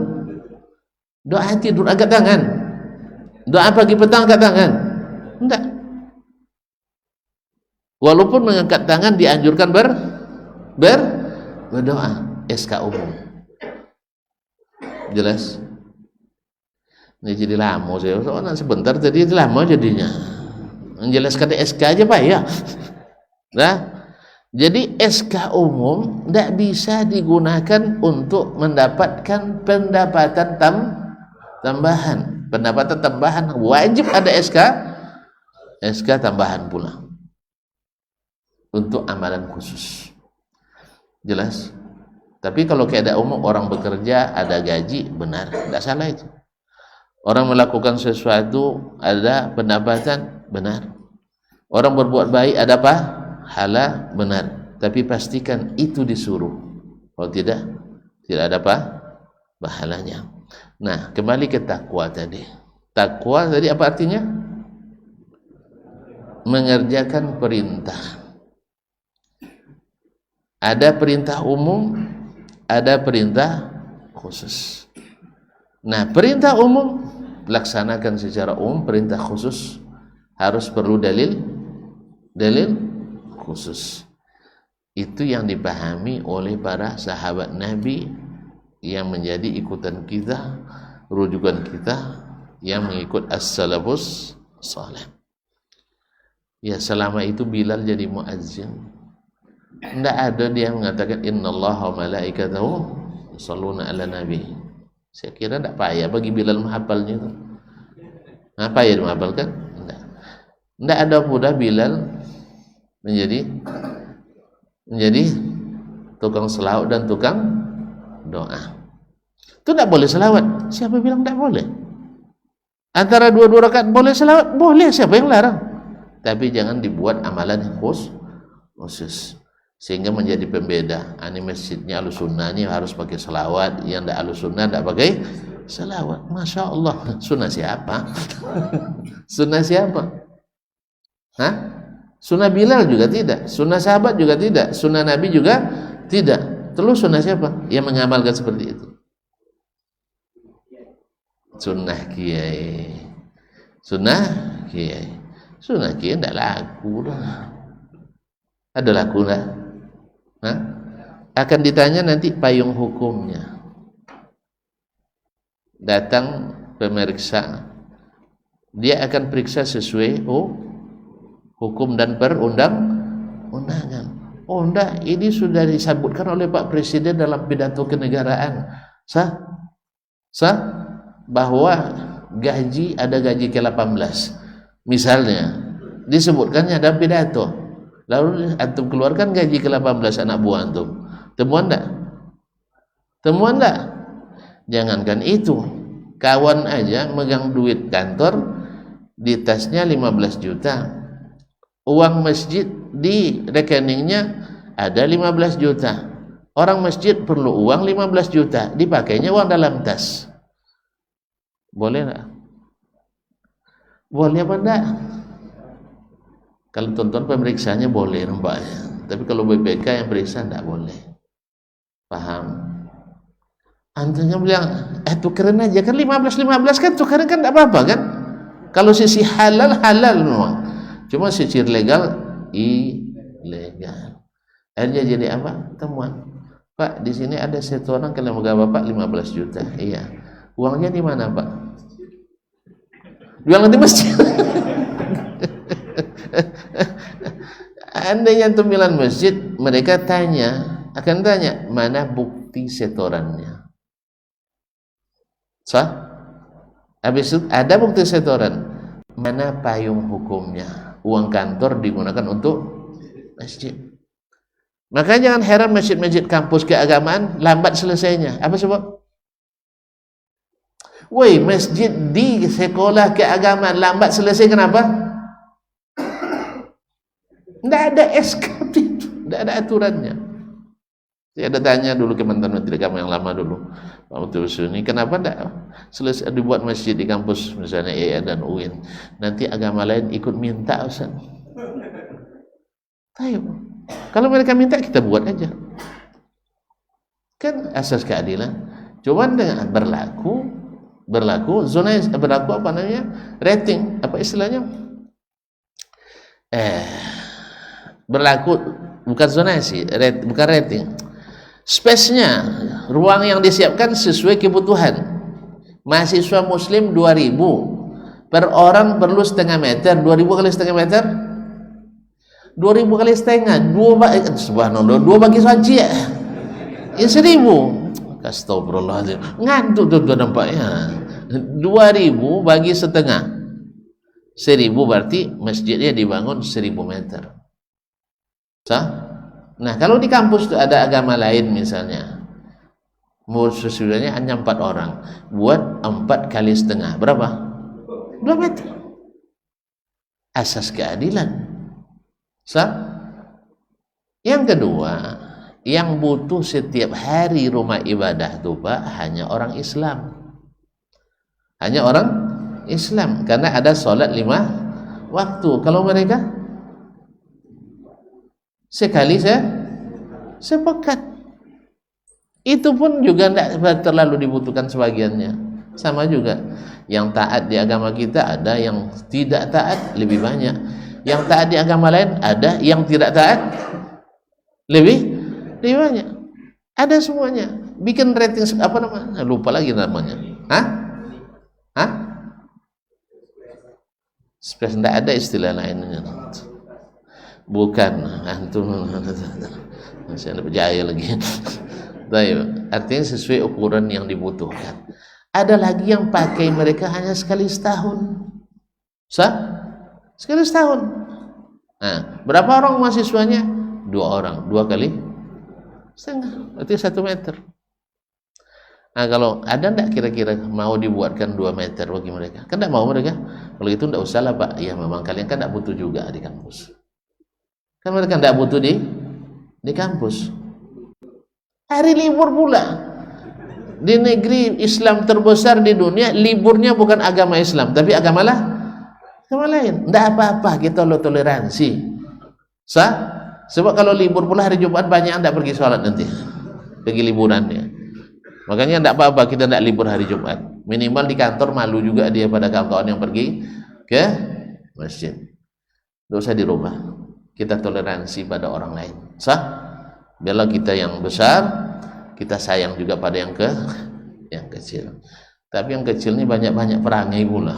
Doa tidur angkat tangan. Doa pagi petang angkat tangan. Enggak. Walaupun mengangkat tangan dianjurkan berdoa. SK umum. Jelas? Ini jadi lama saya. Soalnya sebentar tadi lama jadinya. Menjelaskan SK aja Pak ya. Nah, jadi SK umum tidak bisa digunakan untuk mendapatkan pendapatan tambahan. Pendapatan tambahan wajib ada SK tambahan pula untuk amalan khusus. Jelas? Tapi kalau keadaan umum orang bekerja ada gaji, benar, tidak salah itu. Orang melakukan sesuatu ada pendapatan, benar. Orang berbuat baik ada pahala, benar. Tapi pastikan itu disuruh. Kalau tidak ada pahalanya. Nah, kembali ke takwa tadi. Takwa tadi apa artinya? Mengerjakan perintah. Ada perintah umum, ada perintah khusus. Nah, perintah umum laksanakan secara umum, perintah khusus harus perlu dalil khusus. Itu yang dipahami oleh para sahabat Nabi yang menjadi ikutan kita, rujukan kita yang mengikut as-salafus salih. Ya, selama itu Bilal jadi muazzin. Tidak ada dia mengatakan innallaha wa malaikatahu yusalluna 'alan nabi. Saya kira tidak payah bagi Bilal menghafalnya itu. Apa ya menghafalkan? Tidak ada pula Bilal menjadi tukang selawat dan tukang doa. Itu tidak boleh selawat. Siapa bilang tidak boleh? Antara dua rakaat boleh selawat? Boleh, siapa yang larang? Tapi jangan dibuat amalan yang khusus sehingga menjadi pembeda. Ini masjidnya Ahlussunnah ini harus pakai selawat, yang tidak Ahlussunnah tidak pakai selawat. Masya Allah, sunnah siapa? Sunnah siapa? Hah? Sunnah Bilal juga tidak, sunnah sahabat juga tidak, sunnah Nabi juga tidak. Terus sunnah siapa yang mengamalkan seperti itu? Sunnah kiai. Sunnah kiai. Sunnah kiai tidak laku dah. Ada laku dah? Hah? Akan ditanya nanti payung hukumnya. Datang pemeriksa, dia akan periksa sesuai hukum dan perundang-undangan. Oh enggak, ini sudah disebutkan oleh Pak Presiden dalam pidato kenegaraan. Sah bahwa gaji ada gaji ke-18. Misalnya disebutkannya dalam pidato. Lalu antum keluarkan gaji ke-18 anak buah antum. Temuan enggak? Temuan enggak? Jangankan itu, kawan aja megang duit kantor di tasnya 15 juta. Uang masjid di rekeningnya ada 15 juta. Orang masjid perlu uang 15 juta, dipakainya uang dalam tas. Boleh enggak? Boleh apa enggak? Kalau tonton pemeriksanya boleh nampaknya. Tapi kalau BPK yang periksa enggak boleh. Paham? Antunya bilang, tukerin aja kan 15 kan tukerin kan enggak apa-apa kan? Kalau sisi halal memang. Cuma sisi legal ilegal. Akhirnya jadi apa? Temuan. Pak, di sini ada setoran ke lembaga Bapak 15 juta. Iya. Uangnya di mana, Pak? Jualan di masjid. Andainya antum bilang masjid, mereka akan tanya, mana bukti setorannya? Sah? Habis itu ada bukti setoran. Mana payung hukumnya? Uang kantor digunakan untuk masjid. Makanya jangan heran masjid-masjid kampus keagamaan lambat selesainya. Apa sebab? Woi, masjid di sekolah keagamaan lambat selesai kenapa? Tidak ada SKP itu, tidak ada aturannya. Saya ada tanya dulu ke mantan menteri agama yang lama dulu, Pak Mutusu ini, kenapa tidak selesai dibuat masjid di kampus misalnya EA dan UIN, nanti agama lain ikut minta Ustaz. Ayo, kalau mereka minta kita buat aja, kan asas keadilan. Cuman dengan berlaku zona, berlaku apa namanya, rating, apa istilahnya, berlaku bukan zonasi, bukan rating. Space-nya, ruang yang disiapkan sesuai kebutuhan. Mahasiswa muslim 2000 per orang perlu setengah meter. 2000 kali setengah meter 2000 kali setengah, subhanallah, 2 bagi saja ya 1000. Astagfirullahaladzim, ngantuk tuh nampaknya. 2000 bagi setengah 1000 berarti masjidnya dibangun 1000 meter. Sah? Nah, kalau di kampus itu ada agama lain misalnya, sesudahnya hanya 4 orang, buat 4 kali setengah, berapa? 2 meter. Asas keadilan. Sah? Yang kedua, yang butuh setiap hari rumah ibadah itu Pak, hanya orang Islam. Hanya orang Islam, karena ada sholat 5 waktu. Kalau mereka sekali sepekat, itu pun juga tidak terlalu dibutuhkan sebagiannya. Sama juga, yang taat di agama kita ada, yang tidak taat lebih banyak. Yang taat di agama lain ada, yang tidak taat lebih banyak. Ada semuanya. Bikin rating apa namanya? Lupa lagi namanya. Hah? Space, tidak ada istilah lainnya. Bukan antum masih ada berjaya lagi. Baik, artinya sesuai ukuran yang dibutuhkan. Ada lagi yang pakai mereka hanya sekali setahun. Sah? Sekali setahun. Nah, berapa orang mahasiswanya? 2 orang, 2 kali setengah, berarti 1 meter. Nah, kalau ada enggak kira-kira mau dibuatkan 2 meter bagi mereka? Kan enggak mau mereka. Kalau itu enggak usah lah Pak. Ya memang kalian kan enggak butuh juga di kampus. Kan mereka enggak butuh di kampus. Hari libur pula. Di negeri Islam terbesar di dunia, liburnya bukan agama Islam, tapi agama lain. Enggak apa-apa, kita lo toleransi. Sah? Sebab kalau libur pula hari Jumat banyak enggak pergi sholat nanti. Pergi liburannya. Makanya enggak apa-apa kita enggak libur hari Jumat. Minimal di kantor malu juga dia pada kawan-kawan yang pergi ke masjid. Enggak usah dirubah. Kita toleransi pada orang lain. Sah? Biarlah kita yang besar, kita sayang juga pada yang kecil. Tapi yang kecil ini banyak-banyak perangai pula.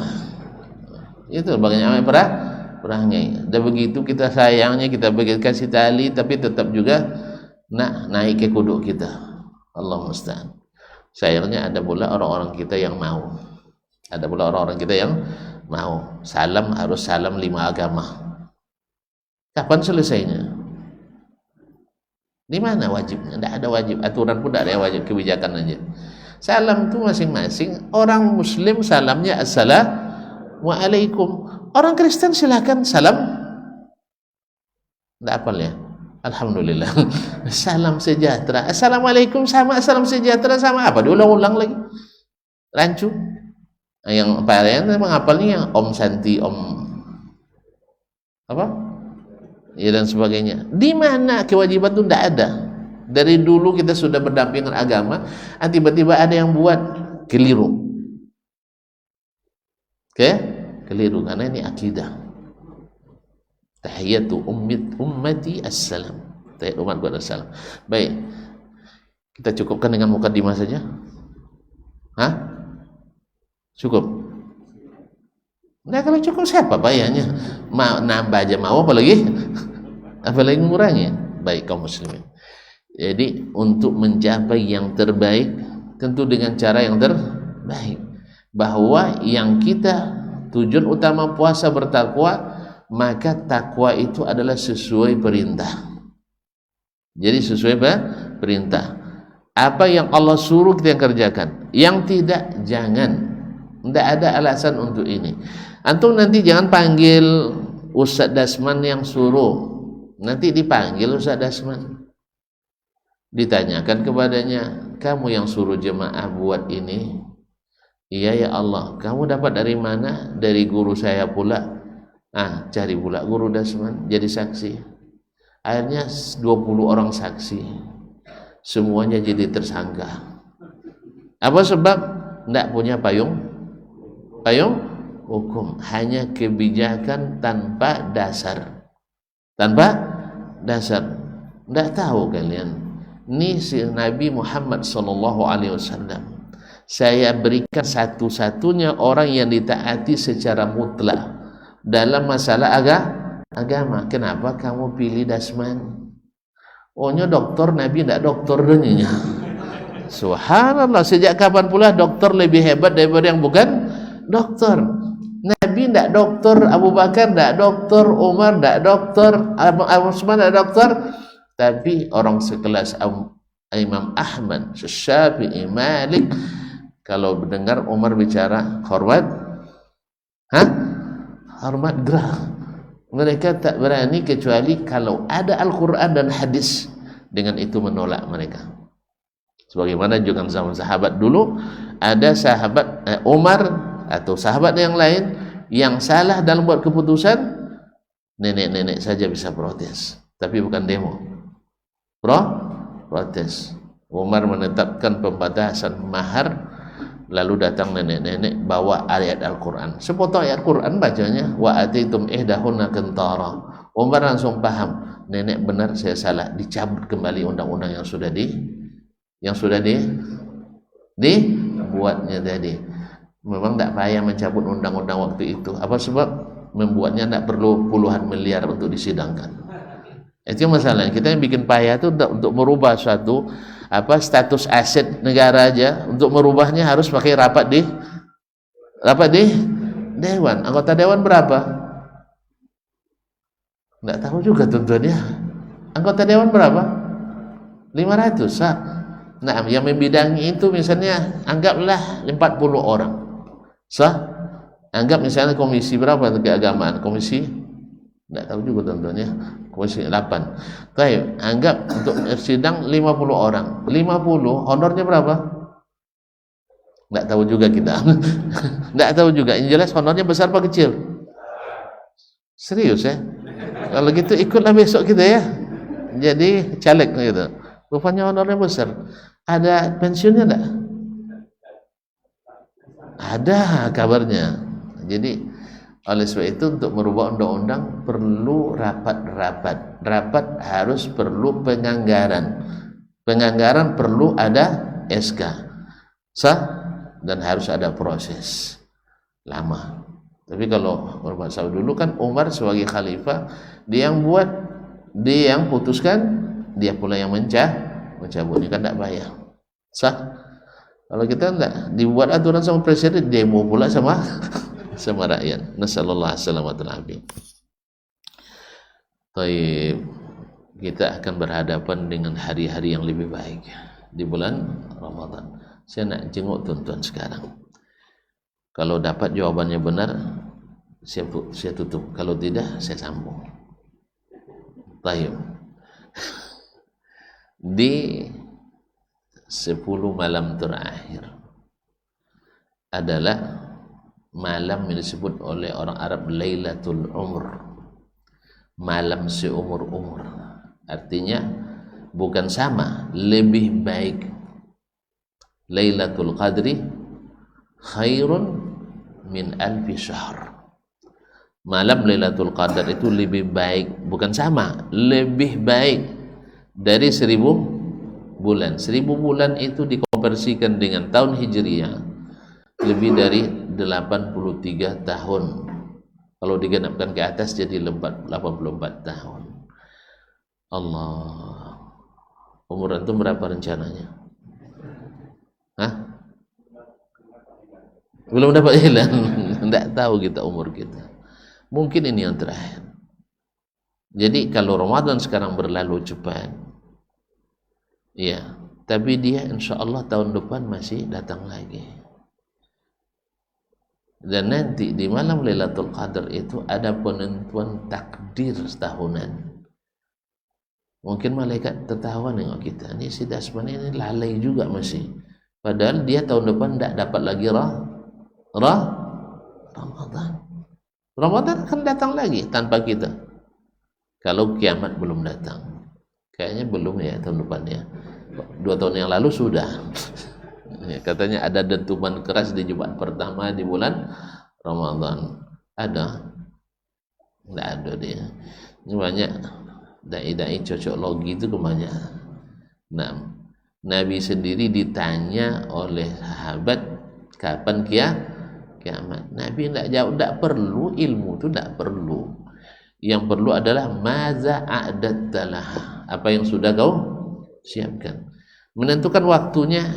Itu banyak perangai. Dan begitu kita sayangnya, kita kasih tali, tapi tetap juga naik ke kuduk kita. Allah musta'an. Sayangnya ada pula orang-orang kita yang mau. Ada pula orang-orang kita yang mau. Salam harus salam 5 agama. Kapan selesainya? Di mana wajibnya? Tidak ada wajib. Aturan pun tidak ada wajib, kebijakan aja. Salam itu masing-masing. Orang Muslim salamnya Assalamualaikum. Orang Kristen silakan salam. Tidak apal ya. Alhamdulillah. Salam sejahtera. Assalamualaikum sama salam sejahtera sama apa? Diulang-ulang lagi. Rancu. Yang varian memang apalnya yang Om Santi, Om apa? Ya dan sebagainya. Di mana kewajiban itu tidak ada. Dari dulu kita sudah berdampingan agama, tiba-tiba ada yang buat keliru. Oke? Keliru karena ini akidah. Tahiyatu ummati assalam. Tahiyat umatku assalam. Baik. Kita cukupkan dengan mukadimah saja. Hah? Cukup. Nah, kalau cukup siapa bayarnya? Nambah aja mau apalagi mengurangi. Baik kaum muslimin. Jadi untuk mencapai yang terbaik tentu dengan cara yang terbaik. Bahwa yang kita tujuan utama puasa bertakwa, maka takwa itu adalah sesuai perintah. Jadi sesuai perintah. Apa yang Allah suruh kita yang kerjakan. Yang tidak jangan. Tidak ada alasan untuk ini. Antum nanti jangan panggil Ustaz Dasman yang suruh. Nanti dipanggil Ustaz Dasman. Ditanyakan kepadanya, kamu yang suruh jemaah buat ini? Iya ya Allah. Kamu dapat dari mana? Dari guru saya pula. Cari pula guru Dasman jadi saksi. Akhirnya 20 orang saksi. Semuanya jadi tersangka. Apa sebab? Tidak punya payung hukum, hanya kebijakan tanpa dasar. Tidak tahu kalian, ini si Nabi Muhammad SAW saya berikan satu-satunya orang yang ditaati secara mutlak dalam masalah agama. Kenapa kamu pilih Dasman? Ohnya dokter, Nabi tidak dokter deninya. Subhanallah, sejak kapan pula dokter lebih hebat daripada yang bukan dokter? Nabi tidak dokter, Abu Bakar tidak dokter, Umar tidak dokter, Abu Usman tidak dokter, tapi orang sekelas Imam Ahmad, Syafi'i, Malik, kalau mendengar Umar bicara hormat, hormat gerah. Mereka tak berani kecuali kalau ada Al-Quran dan hadis, dengan itu menolak mereka. Sebagaimana juga zaman sahabat dulu, ada sahabat Umar atau sahabat yang lain yang salah dalam buat keputusan, nenek-nenek saja bisa protes, tapi bukan demo. Protes. Umar menetapkan pembatasan mahar, lalu datang nenek-nenek bawa ayat Al-Quran, sepotong ayat Quran bacanya, wa atitum ihdahunna qintara. Umar langsung paham, nenek benar, saya salah, dicabut kembali undang-undang yang sudah dibuatnya tadi. Memang tidak payah mencabut undang-undang waktu itu. Apa sebab? Membuatnya tidak perlu puluhan miliar untuk disidangkan. Itu masalahnya. Kita yang bikin payah itu untuk merubah suatu status aset negara aja, untuk merubahnya harus pakai rapat di Dewan. Anggota dewan berapa? Nggak tahu juga tuan-tuan ya. Anggota dewan berapa? 500. Sah. Nah, yang membidangi itu misalnya anggaplah 40 orang. Sah? Anggap misalnya komisi berapa keagamaan? Komisi? Nggak tahu juga tuan-tuan ya. Komisi 8. Baik, anggap untuk sidang 50 orang. 50, honornya berapa? Nggak tahu juga kita. Nggak tahu juga. Yang jelas honornya besar apa kecil? Serius ya? Kalau gitu ikutlah besok kita ya. Jadi caleg gitu. Rupanya honornya besar. Ada pensiunnya enggak? Ada kabarnya. Jadi oleh sebab itu untuk merubah undang-undang perlu rapat-rapat. Rapat harus perlu penganggaran. Penganggaran perlu ada SK. Sah? Dan harus ada proses. Lama. Tapi kalau Umar Saud dulu kan Umar sebagai khalifah, dia yang buat, dia yang putuskan, dia pula yang mencabut. Ini kan tidak bayar. Sah? Kalau kita tidak dibuat aturan sama presiden, demo pula sama sama rakyat. Nasallallahu alaihi wasallam. Taib, kita akan berhadapan dengan hari-hari yang lebih baik di bulan Ramadan. Saya nak jenguk tuan-tuan sekarang. Kalau dapat jawabannya benar, saya tutup. Kalau tidak, saya sambung. Taib. Di 10 malam terakhir adalah malam yang disebut oleh orang Arab Lailatul Umr, malam seumur-umur. Artinya bukan sama, lebih baik. Lailatul Qadri khairun min alfi syahr. Malam Lailatul Qadar itu lebih baik, bukan sama, lebih baik dari 1000 bulan. 1000 bulan itu dikonversikan dengan tahun Hijriah lebih dari 83 tahun. Kalau digenapkan ke atas jadi 84 tahun. Allah. Umur antum berapa rencananya? Hah? Belum dapat hilang. Tidak tahu kita umur kita. Mungkin ini yang terakhir. Jadi kalau Ramadan sekarang berlalu cepat, ya, tapi dia insya Allah tahun depan masih datang lagi. Dan nanti di malam Lailatul Qadar itu ada penentuan takdir setahunan. Mungkin malaikat tertawa nengok kita, ini si Dasman ini lalai juga masih. Padahal dia tahun depan tidak dapat lagi Ramadan. Ramadan akan datang lagi tanpa kita. Kalau kiamat belum datang, kayaknya belum ya tahun depan ya. 2 tahun yang lalu sudah. Ya, katanya ada dentuman keras di Jumat pertama di bulan Ramadan. Ada? Tidak ada dia. Ini banyak dai-dai cocok logi itu kebanyakan. Nah, Nabi sendiri ditanya oleh sahabat kapan kiamat. Nabi tidak jawab, tidak perlu ilmu itu, tidak perlu. Yang perlu adalah maza a'dattalah, apa yang sudah kau siapkan. Menentukan waktunya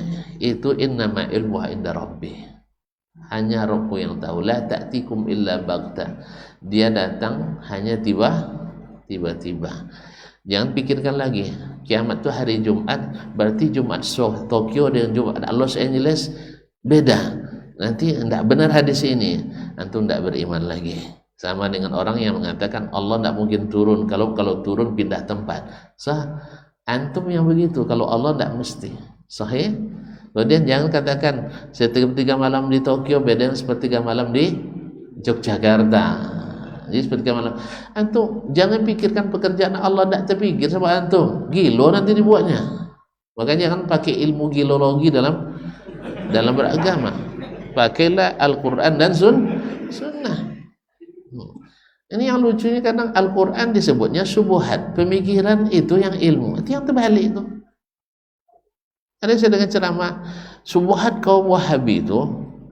itu innama ilmuha inda rabbih, hanya Rabbmu yang tahu. La ta'tikum illa baghtah, dia datang hanya tiba-tiba. Jangan pikirkan lagi kiamat itu hari Jumat, berarti Jumat Tokyo dengan Jumat Los Angeles beda. Nanti tidak benar hadis ini, antum tidak beriman lagi. Sama dengan orang yang mengatakan Allah tidak mungkin turun, kalau turun pindah tempat. Sah, antum yang begitu. Kalau Allah tidak mesti. Sahih. Kemudian jangan katakan sepertiga malam di Tokyo beda sepertiga malam di Yogyakarta. Jadi sepertiga malam. Antum jangan pikirkan pekerjaan Allah tidak terpikir sama antum. Gilo nanti dibuatnya. Makanya jangan pakai ilmu gilologi dalam beragama. Pakailah Al-Quran dan Sunnah. Ini yang lucunya, kadang Al-Quran disebutnya subuhat, pemikiran itu yang ilmu, itu yang terbalik itu. Ada saya dengan ceramah subuhat kaum Wahabi itu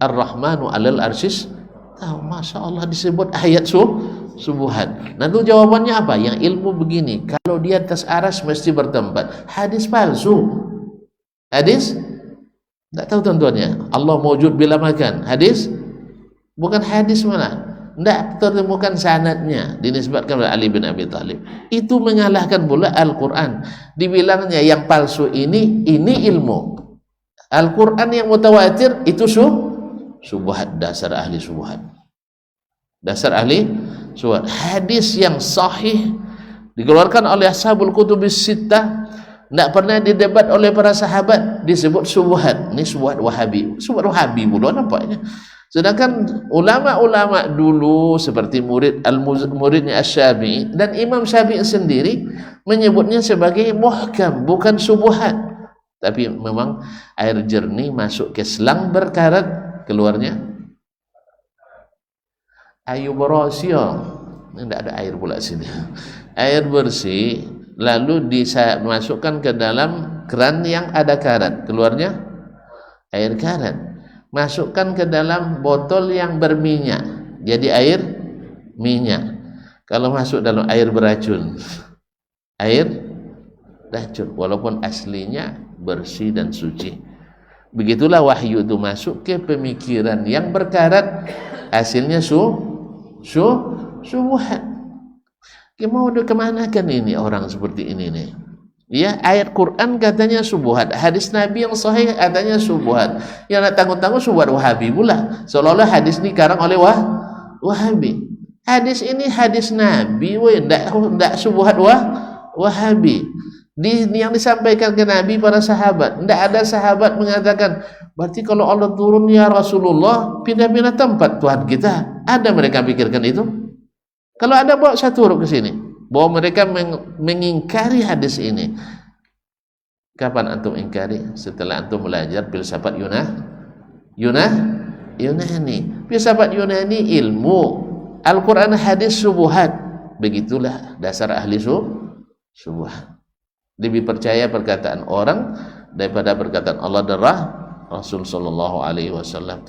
Ar-Rahmanu 'alal arsyis tahu, Masya Allah disebut ayat subuhat. Nah itu jawabannya apa? Yang ilmu begini, kalau dia atas aras mesti bertempat. Hadis palsu. Hadis tidak tahu tuan-tuannya. Allah mewujud bila makan. Hadis bukan hadis malah. Tidak tertemukan sanadnya dinisbatkan oleh Ali bin Abi Thalib. Itu mengalahkan pula Al-Quran. Dibilangnya yang palsu ini ilmu. Al-Quran yang mutawatir itu subhat, dasar ahli subhat. Dasar ahli subhat. Hadis yang sahih dikeluarkan oleh ashabul kutubis sittah, tidak pernah didebat oleh para sahabat, disebut subhat. Ini subhat Wahabi. Subhat Wahabi pula nampaknya. Sedangkan ulama-ulama dulu seperti muridnya Asy-Syafi'i dan Imam Syafi'i sendiri menyebutnya sebagai muhkam, bukan subuhat. Tapi memang air jernih masuk ke selang berkarat, keluarnya air bersih. Tidak ada air pula sini. Air bersih lalu dimasukkan ke dalam keran yang ada karat, keluarnya air karat. Masukkan ke dalam botol yang berminyak, jadi air minyak. Kalau masuk dalam air beracun, air racun, walaupun aslinya bersih dan suci. Begitulah wahyu itu masuk ke pemikiran yang berkarat, hasilnya subhat. Mau kemanakan ini orang seperti ini nih? Ya, ayat Quran katanya subhat, hadis Nabi yang sahih katanya subhat. Yang nak tanggung-tanggung subhat Wahabi pula. Seolah-olah hadis ini karang oleh Wahabi. Hadis ini hadis Nabi, ndak subhat Wahabi. Yang disampaikan ke Nabi para sahabat. Ndak ada sahabat mengatakan, berarti kalau Allah turun ya Rasulullah, pindah-pindah tempat Tuhan kita. Ada mereka pikirkan itu? Kalau ada, bawa satu huruf ke sini bahwa mereka mengingkari hadis ini. Kapan antum ingkari? Setelah antum belajar filsafat Yunani. Filsafat Yunani ilmu, Al-Quran hadis subuhat. Begitulah dasar ahli subuhat. Lebih percaya perkataan orang daripada perkataan Allah dan Rasul sallallahu alaihi wasallam.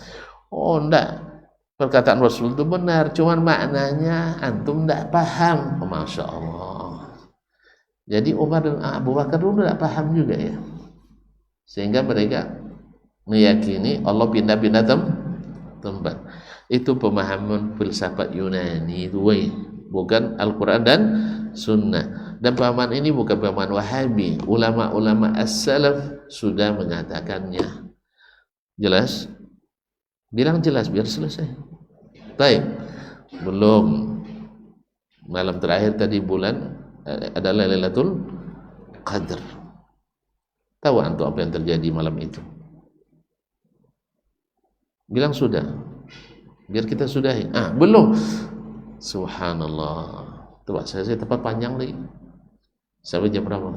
Oh enggak, perkataan Rasul itu benar, cuman maknanya antum tidak paham. Oh, Masya Allah. Jadi Umar dan Abu Bakar dulu tidak paham juga ya, sehingga mereka meyakini Allah pindah-pindah tempat. Itu pemahaman filsafat Yunani itu, bukan Al-Quran dan Sunnah. Dan pemahaman ini bukan pemahaman Wahabi. Ulama-ulama as-salaf sudah mengatakannya. Jelas? Bilang jelas biar selesai. Baik. Belum. Malam terakhir tadi bulan adalah Lailatul Qadar. Tahu antum apa yang terjadi malam itu? Bilang sudah. Biar kita sudahi. Belum. Subhanallah. Coba saya tempat panjang lagi. Sampai jam berapa?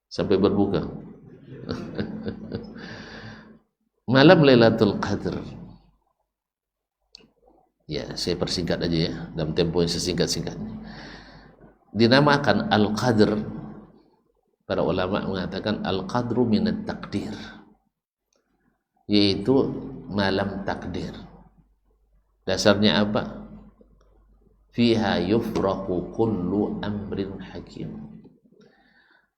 Sampai berbuka. Malam Lailatul Qadar. Ya, saya persingkat aja ya, dalam tempo yang sesingkat-singkatnya. Dinamakan Al-Qadr. Para ulama mengatakan Al-Qadru minat takdir, yaitu malam takdir. Dasarnya apa? Fiha yufraku kullu amrin hakim.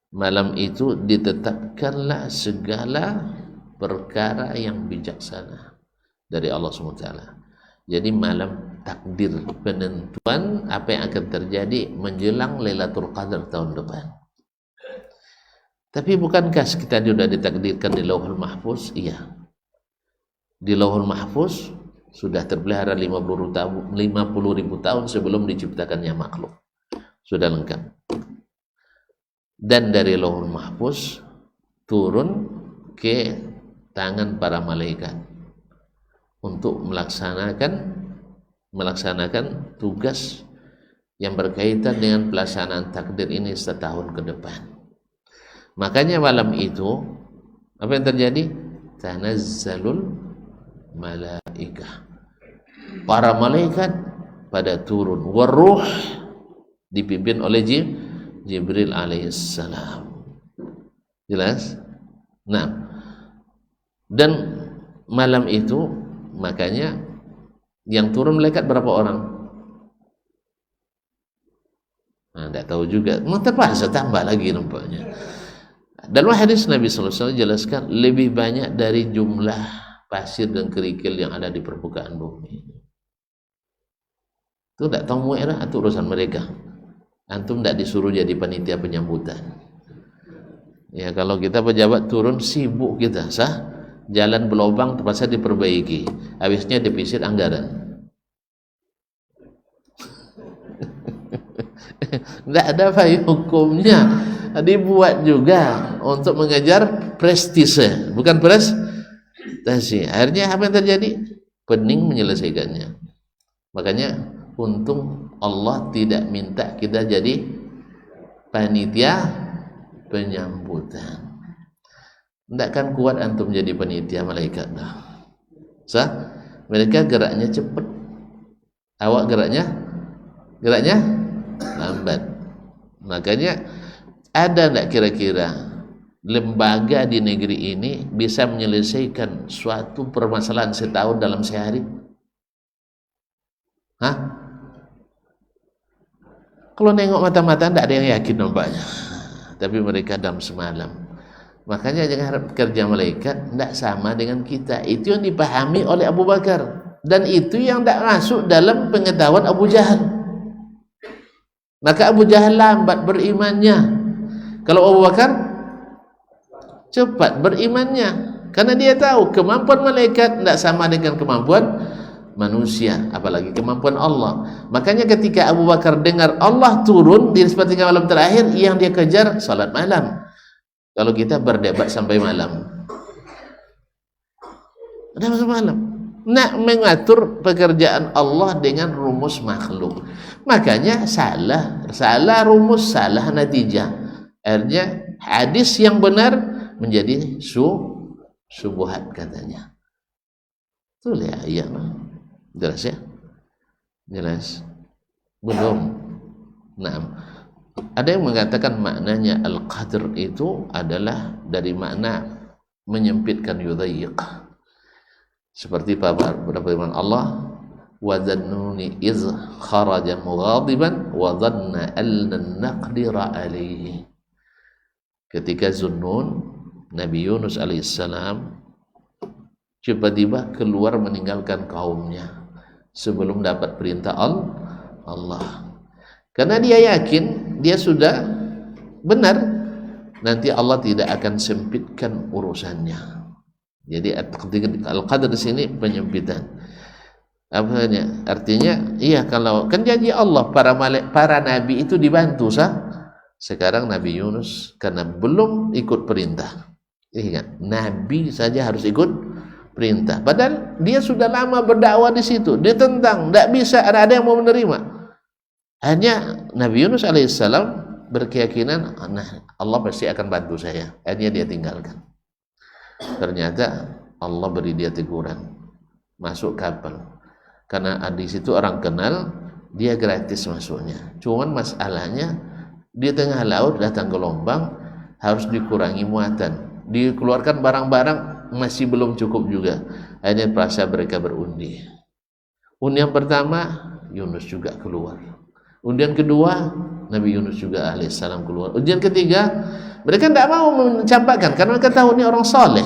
Malam itu ditetapkanlah segala perkara yang bijaksana dari Allah SWT. Jadi malam takdir, penentuan apa yang akan terjadi menjelang Lailatul Qadar tahun depan. Tapi bukankah kita sudah ditakdirkan di Lauhul Mahfuz? Iya. Di Lauhul Mahfuz sudah terpelihara 50.000 tahun sebelum diciptakannya makhluk. Sudah lengkap. Dan dari Lauhul Mahfuz turun ke tangan para malaikat untuk melaksanakan tugas yang berkaitan dengan pelaksanaan takdir ini setahun ke depan. Makanya malam itu apa yang terjadi? Tanazzalul malaikah. Para malaikat pada turun. Waruh dipimpin oleh Jibril alaihissalam. Jelas? Nah, dan malam itu makanya yang turun malaikat berapa orang? Tidak tahu juga. Terpaksa tambah lagi nampaknya. Dalam hadis Nabi SAW jelaskan lebih banyak dari jumlah pasir dan kerikil yang ada di permukaan bumi. Itu tidak tahu mu'irah, itu urusan mereka. Antum tidak disuruh jadi panitia penyambutan. Ya, kalau kita pejabat turun sibuk kita, sah? Jalan berlubang terpaksa diperbaiki, habisnya defisit anggaran. Tidak ada hukumnya, dibuat juga untuk mengejar prestise, bukan prestasi. Akhirnya apa yang terjadi? Pening menyelesaikannya. Makanya untung Allah tidak minta kita jadi panitia penyambutan. Tidak kan kuat antum jadi panitia malaikat dah. Sah? Mereka geraknya cepat, awak geraknya lambat. Makanya ada tidak kira-kira lembaga di negeri ini bisa menyelesaikan suatu permasalahan setahun dalam sehari? Hah? Kalau nengok mata-mata tidak ada yang yakin nampaknya, tapi mereka dalam semalam. Makanya jangan harap kerja malaikat tidak sama dengan kita. Itu yang dipahami oleh Abu Bakar, dan itu yang tidak masuk dalam pengetahuan Abu Jahal. Maka Abu Jahal lambat berimannya. Kalau Abu Bakar cepat berimannya, karena dia tahu kemampuan malaikat tidak sama dengan kemampuan manusia, apalagi kemampuan Allah. Makanya ketika Abu Bakar dengar Allah turun di sepertiga malam terakhir, yang dia kejar salat malam. Kalau kita berdebat sampai malam, ada masa malam, nak mengatur pekerjaan Allah dengan rumus makhluk. Makanya salah rumus, salah natijah. Akhirnya hadis yang benar menjadi subuhat katanya. Betul ya, iya. Jelas ya? Jelas? Belum? Nah, ada yang mengatakan maknanya al-qadr itu adalah dari makna menyempitkan, yudayyiq. Seperti beberapa firman Allah, wa dhannuni iz kharaja mughadiban wa dhanna an lan naqdira alaihi. Ketika Zunnun, Nabi Yunus alaihissalam tiba-tiba keluar meninggalkan kaumnya sebelum dapat perintah Allah. Karena dia yakin dia sudah benar, nanti Allah tidak akan sempitkan urusannya. Jadi al-qadr di sini penyempitan. Apanya? Artinya, iya, kalau kan janji Allah para nabi itu dibantu sah. Sekarang Nabi Yunus karena belum ikut perintah. Ingat, nabi saja harus ikut perintah. Padahal dia sudah lama berdakwah di situ. Dia tentang, tidak bisa ada yang mau menerima. Hanya Nabi Yunus alaihissalam berkeyakinan, nah, Allah pasti akan bantu saya. Akhirnya dia tinggalkan. Ternyata Allah beri dia teguran, masuk kapal. Karena di situ orang kenal, dia gratis masuknya. Cuman masalahnya di tengah laut datang gelombang, harus dikurangi muatan. Dikeluarkan barang-barang masih belum cukup juga. Akhirnya terpaksa mereka berundi. Undian pertama Yunus juga keluar. Undian kedua, Nabi Yunus juga alaihissalam keluar. Undian ketiga, mereka tidak mau mencampakkan karena mereka tahu ini orang saleh.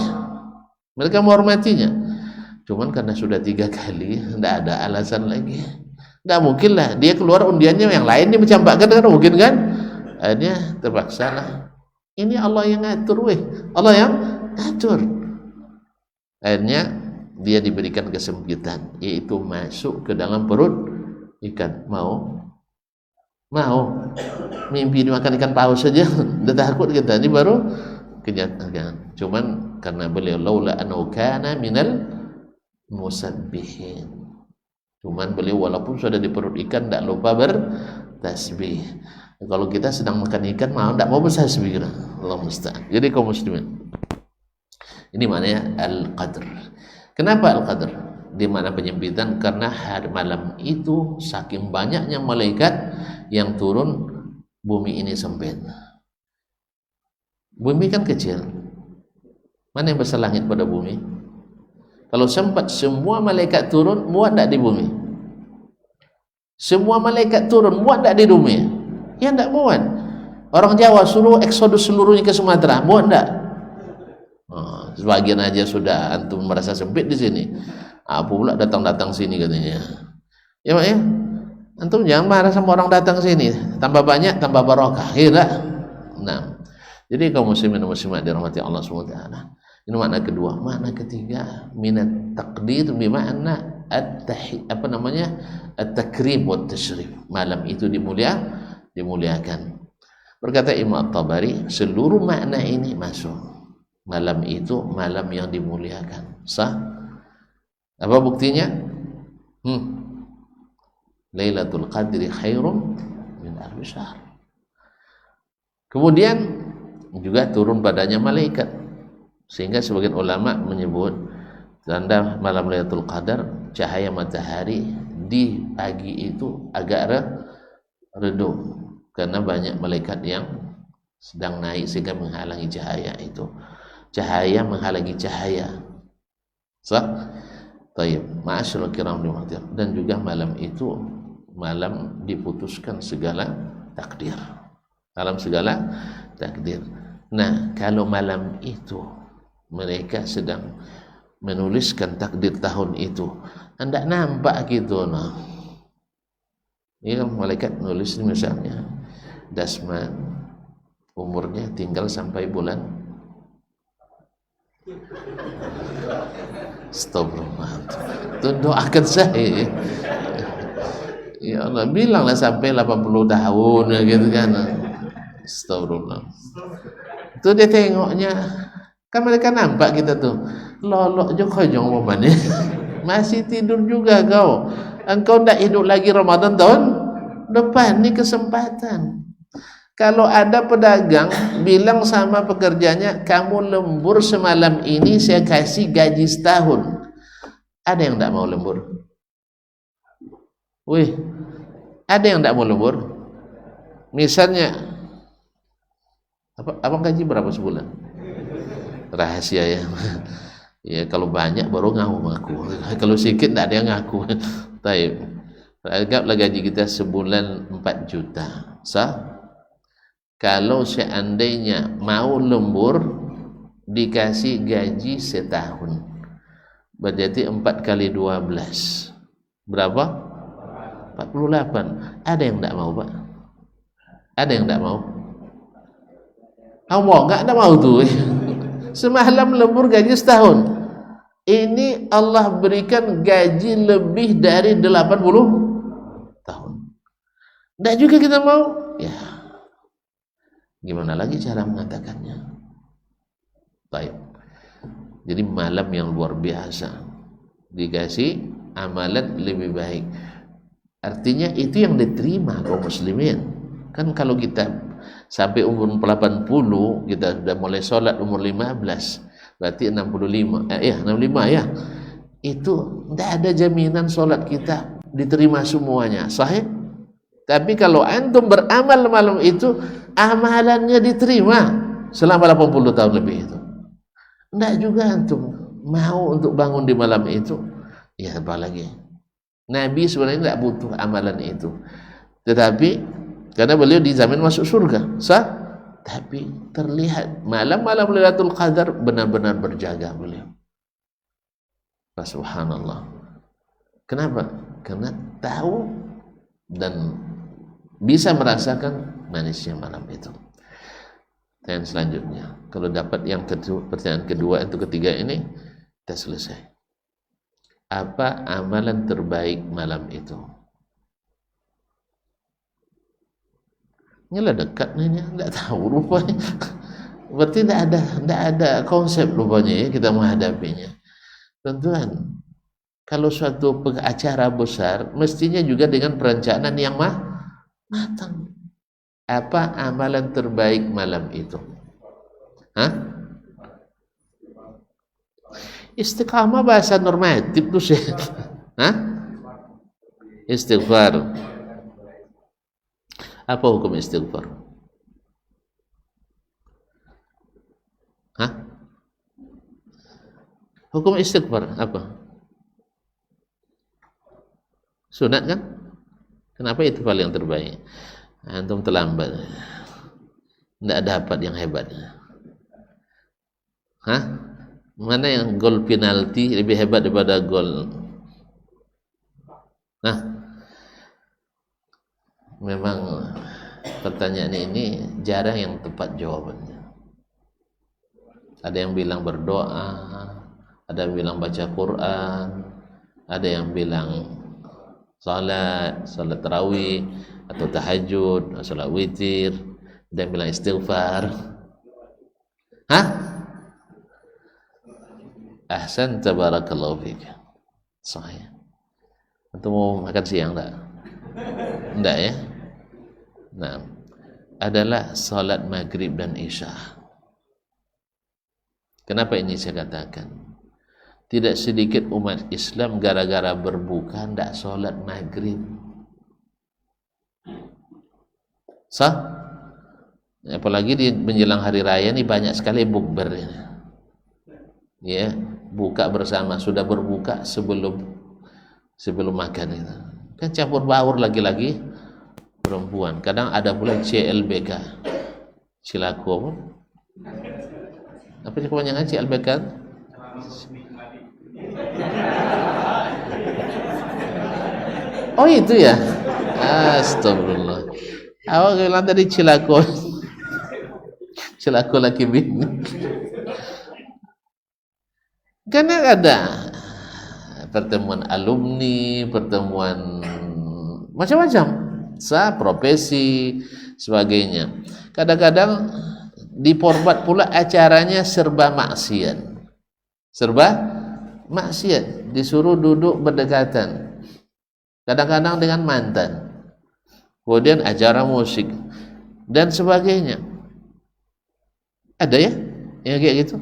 Mereka menghormatinya. Cuman karena sudah 3 kali, tidak ada alasan lagi. Tidak mungkin lah dia keluar undiannya, yang lain dia mencampakkan, kan mungkin kan? Akhirnya terpaksa lah. Ini Allah yang ngatur, Allah yang ngatur. Akhirnya dia diberikan kesempitan, yaitu masuk ke dalam perut ikan. Mau mimpi dimakan ikan paus saja udah takut kita, ini baru kenyataan. Cuman karena beliau laula anau kana minal musabbihin, cuman beliau walaupun sudah di perut ikan tidak lupa bertasbih. Kalau kita sedang makan ikan tidak mau bertasbih, Allah musta'an. Jadi kaum muslimin, ini maknanya al-qadr. Kenapa al-qadr? Di mana penyempitan? Karena hari malam itu saking banyaknya malaikat yang turun, bumi ini sempit. Bumi kan kecil, mana yang besar langit pada bumi? Kalau sempat semua malaikat turun, muat tak di bumi? Semua malaikat turun, muat tak di bumi? Ya tidak muat. Orang Jawa suruh eksodus seluruhnya ke Sumatera, muat tak? Sebagian aja sudah antum merasa sempit di sini. Apa pula datang-datang sini katanya. Ya Pak ya. Antum jangan marah sama orang datang sini. Tambah banyak, tambah barokah. Iya. Nah, jadi kaum muslimin dan muslimat dirahmati Allah SWT. Ini makna kedua. Makna ketiga, minat takdir bermakna at-takrim wa tashrif. Malam itu dimuliakan. Berkata Imam At-Tabari, seluruh makna ini masuk. Malam itu malam yang dimuliakan. Sah? Apa buktinya? Lailatul Qadri khairum min alfi syahr. Kemudian juga turun padanya malaikat, sehingga sebagian ulama menyebut tanda malam Lailatul Qadar cahaya matahari di pagi itu agak redup karena banyak malaikat yang sedang naik sehingga menghalangi cahaya itu. Cahaya menghalangi cahaya. Sah? Tayyib. Ma'asyiral kiram dan juga malam itu malam diputuskan segala takdir. Malam segala takdir. Nah, kalau malam itu mereka sedang menuliskan takdir tahun itu, hendak nampak gitu nah. Ini malaikat nulis misalnya Dasman umurnya tinggal sampai bulan Astagfirullah. Itu doakan saya. Ya Allah, bilanglah sampai 80 tahun gitu kan. Astagfirullah. Itu dia tengoknya. Kan mereka nampak kita tuh. Lolok juga jong mana. Masih tidur juga kau. Engkau ndak hidup lagi Ramadan tahun depan, ini kesempatan. Kalau ada pedagang bilang sama pekerjanya, kamu lembur semalam ini saya kasih gaji setahun. Ada yang tidak mau lembur? Wih, ada yang tidak mau lembur? Misalnya, abang gaji berapa sebulan? Rahasia ya. Ya kalau banyak baru ngaku. Kalau sedikit tidak ada yang ngaku. Taib. Anggaplah gaji kita sebulan 4 juta. Sah? Kalau seandainya mau lembur dikasih gaji setahun, berarti 4 kali 12 berapa? 48. Ada yang tidak mau Pak? Ada yang tidak mau? Allah nggak ada mau tuh. Semalam lembur gaji setahun. Ini Allah berikan gaji lebih dari 80 tahun. Tidak juga kita mau? Ya. Gimana lagi cara mengatakannya? Baik. Jadi malam yang luar biasa dikasih amalan lebih baik. Artinya itu yang diterima kaum muslimin. Kan kalau kita sampai umur 80 kita sudah mulai sholat umur 15, berarti 65. 65 ya. Itu tidak ada jaminan sholat kita diterima semuanya. Sahih? Tapi kalau antum beramal malam itu, amalannya diterima selama 80 tahun lebih itu. Tidak juga antum mau untuk bangun di malam itu. Ya apalagi Nabi sebenarnya tidak butuh amalan itu, tetapi karena beliau dijamin masuk surga, sah? Tapi terlihat malam-malam Lailatul Qadar benar-benar berjaga beliau. Subhanallah. Kenapa? Karena tahu dan bisa merasakan manisnya malam itu. Dan selanjutnya, kalau dapat yang kedua, pertanyaan kedua itu ketiga ini, kita selesai. Apa amalan terbaik malam itu? Ini lah dekat nih, enggak tahu rupanya. Berarti tidak ada konsep rupanya ya kita menghadapinya. Tentuan, kalau suatu acara besar, mestinya juga dengan perencanaan yang matang. Apa amalan terbaik malam itu? Hah? Istiqamah bahasa normatif tuh sih. Hah? Istighfar. Apa hukum istighfar? Hah? Hukum istighfar apa? Sunat kan? Kenapa itu paling yang terbaik? Antum terlambat, tidak dapat yang hebat. Hah? Mana yang gol penalti lebih hebat daripada gol? Nah, memang pertanyaan ini jarang yang tepat jawabannya. Ada yang bilang berdoa, ada yang bilang baca Quran, ada yang bilang salat tarawih atau tahajud, salat witir, ada yang bilang istighfar. Hah? Ahsan, tabarakallahu fiik. Sahih. Atau mau makan siang enggak? Enggak ya? Nah, adalah salat maghrib dan isya. Kenapa ini saya katakan? Tidak sedikit umat Islam gara-gara berbuka tidak salat maghrib. Sah? Apalagi di menjelang hari raya ini banyak sekali bukber ini. Ya, buka bersama, sudah berbuka sebelum makan itu. Kan campur baur lagi-lagi perempuan. Kadang ada pula CLBK. Cilaku apa? Apa sih kepanjangan CLBK? Oh itu ya. Astagfirullah. Awak bilang tadi Cilaku. Cilaku laki bini. Karena ada pertemuan alumni, pertemuan macam-macam, profesi, sebagainya. Kadang-kadang diformat pula acaranya serba maksiat, disuruh duduk berdekatan, kadang-kadang dengan mantan, kemudian acara musik dan sebagainya. Ada ya yang kayak gitu,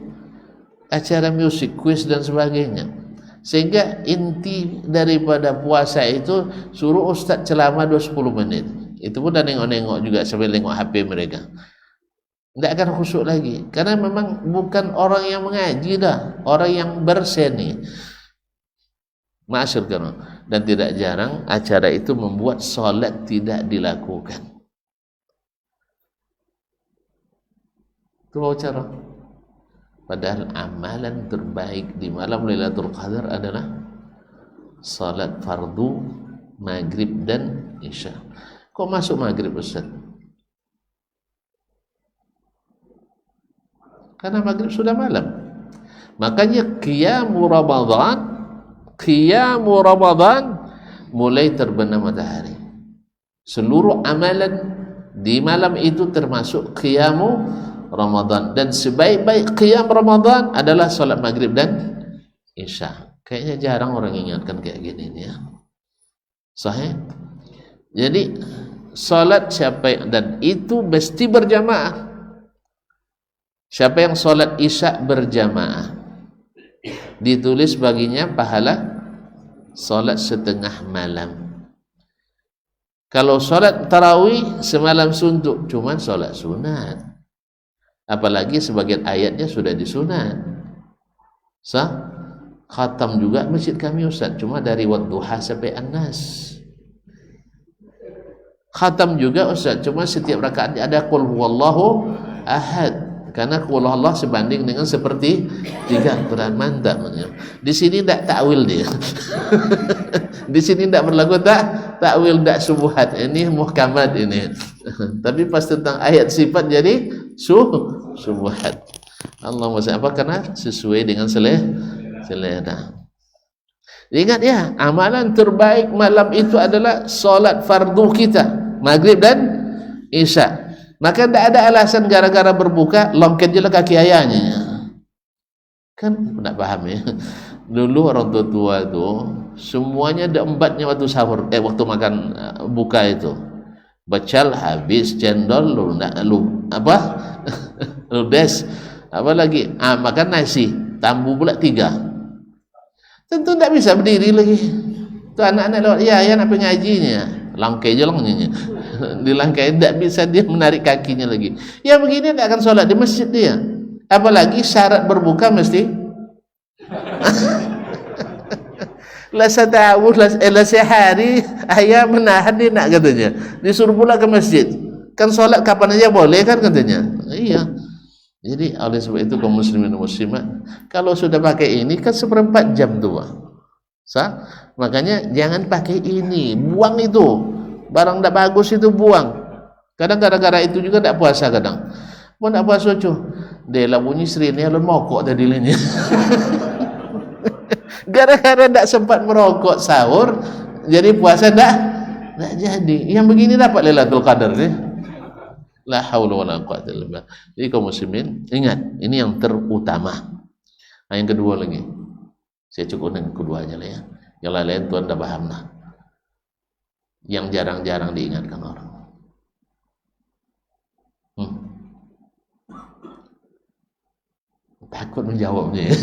acara musik, kuis dan sebagainya. Sehingga inti daripada puasa itu suruh ustaz ceramah 20 menit. Itu pun dah nengok-nengok juga sambil tengok HP mereka. Tidak akan khusyuk lagi. Karena memang bukan orang yang mengaji dah, orang yang berseni. Ma'asyurkan. Dan tidak jarang acara itu membuat solat tidak dilakukan. Itu cara. Padahal amalan terbaik di malam Lailatul Qadar adalah salat fardu maghrib dan isya. Kok masuk maghrib Ustaz? Karena maghrib sudah malam. Makanya qiyamu Ramadan mulai terbenam matahari. Seluruh amalan di malam itu termasuk qiyamu Ramadan, dan sebaik-baik qiyam Ramadan adalah salat maghrib dan isya. Kayaknya jarang orang ingatkan kayak gini nih ya. Sahih? Jadi salat dan itu mesti berjamaah. Siapa yang salat isya berjamaah ditulis baginya pahala salat setengah malam. Kalau salat tarawih semalam suntuk, cuman salat sunat. Apalagi sebagian ayatnya sudah disunat. Sah? Khatam juga masjid kami Ustaz, cuma dari wadduha sampai an-nas. Khatam juga Ustaz, cuma setiap rakaat ada qul huwallahu ahad. Karena qul Allah sebanding dengan seperti 3 Quran, mantap. Di sini tidak takwil dia. Di sini tidak berlaku takwil, tidak subuhat. Ini muhkamat ini. Tapi pas tentang ayat sifat jadi subuhat. Allah maksud apa? Karena sesuai dengan selera. Ingat ya, amalan terbaik malam itu adalah salat fardu kita, maghrib dan isya. Maka tidak ada alasan gara-gara berbuka longket je lah kaki ayahnya. Kan tidak paham ya. Dulu orang tua itu semuanya ada embatnya waktu sahur, waktu makan buka itu. Bacal habis, cendol ludes, apa lagi? Makan nasi, tambu pula 3. Tentu tidak bisa berdiri lagi. Tu anak-anak lewat, ya apa ngajinya? Langkai je langnya. Dilangkai, tidak bisa dia menarik kakinya lagi. Ya begini tidak akan sholat di masjid dia. Apalagi syarat berbuka mesti lah setahun lah sehari ayah menahan dia nak katanya. Disuruh pula ke masjid. Kan sholat kapan aja boleh kan katanya. Iya. Jadi oleh sebab itu kaum muslimin dan muslimat, kalau sudah pakai ini kan 1/4 jam tuh, makanya jangan pakai ini, buang itu. Barang tidak bagus itu buang. Kadang gara-gara itu juga tidak puasa kadang. Pun tidak puasa cuy. Dia lah bunyi sering alun mokok tadi lainnya. Gara-gara tidak sempat merokok sahur, jadi puasa tidak jadi. Yang begini dapat Lailatul Qadar deh. La haula wala quwwata illa billah. Jadi kaum muslimin, ingat, ini yang terutama. Nah, yang kedua lagi. Saya cukup dengan kedua aja lah ya. Yang lain-lain tuan dah paham lah. Yang jarang-jarang diingatkan orang. Takut menjawabnya ya.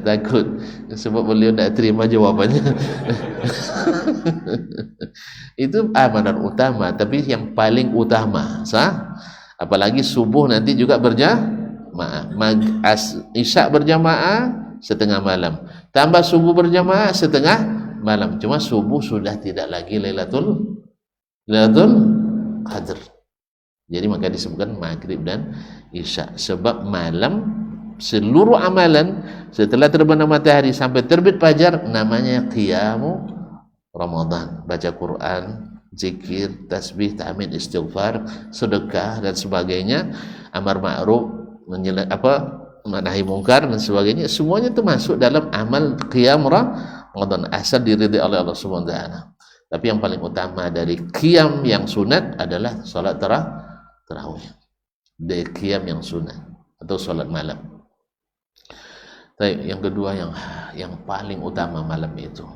Takut sebab beliau tidak terima jawabannya. Itu amalan utama, tapi yang paling utama, apalagi subuh nanti juga berjamaah, isya berjamaah setengah malam, tambah subuh berjamaah setengah malam. Cuma subuh sudah tidak lagi Lailatul Qadar. Jadi maka disebutkan maghrib dan isya, sebab malam seluruh amalan setelah terbenam matahari sampai terbit fajar namanya qiyamu Ramadan, baca Quran, zikir, tasbih, tahmid, istighfar, sedekah dan sebagainya, amar ma'ruf, nahi mungkar dan sebagainya, semuanya itu masuk dalam amal qiyam Ramadan asal diridai oleh Allah Subhanahu wa taala. Tapi yang paling utama dari qiyam yang sunat adalah salat tarawih. Dari qiyam yang sunat atau salat malam. Tapi yang kedua yang paling utama malam itu,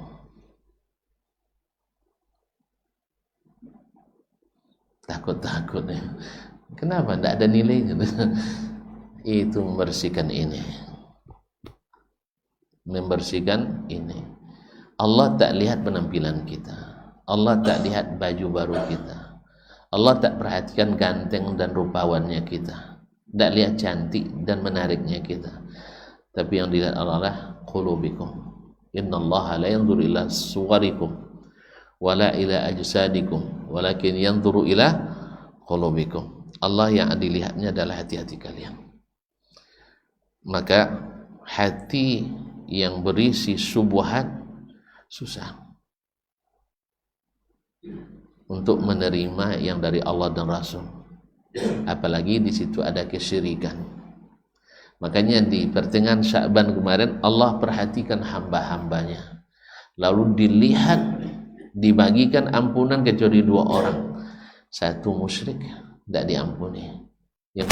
takut ya. Kenapa? Tidak ada nilainya. Itu membersihkan ini. Allah tak lihat penampilan kita. Allah tak lihat baju baru kita. Allah tak perhatikan ganteng dan rupawannya kita. Tak lihat cantik dan menariknya kita. Tapi yang dilihat Allah adalah qulubikum. Innallaha la yanzuru ila suwarikum wala ila ajsadikum walakin yanzuru ila qulubikum. Allah yang dilihatnya adalah hati-hati kalian. Maka hati yang berisi syubhat susah untuk menerima yang dari Allah dan Rasul. Apalagi di situ ada kesyirikan. Makanya di pertengahan Sya'ban kemarin Allah perhatikan hamba-hambanya, lalu dilihat, dibagikan ampunan kecuali 2 orang. Satu musyrik tidak diampuni, yang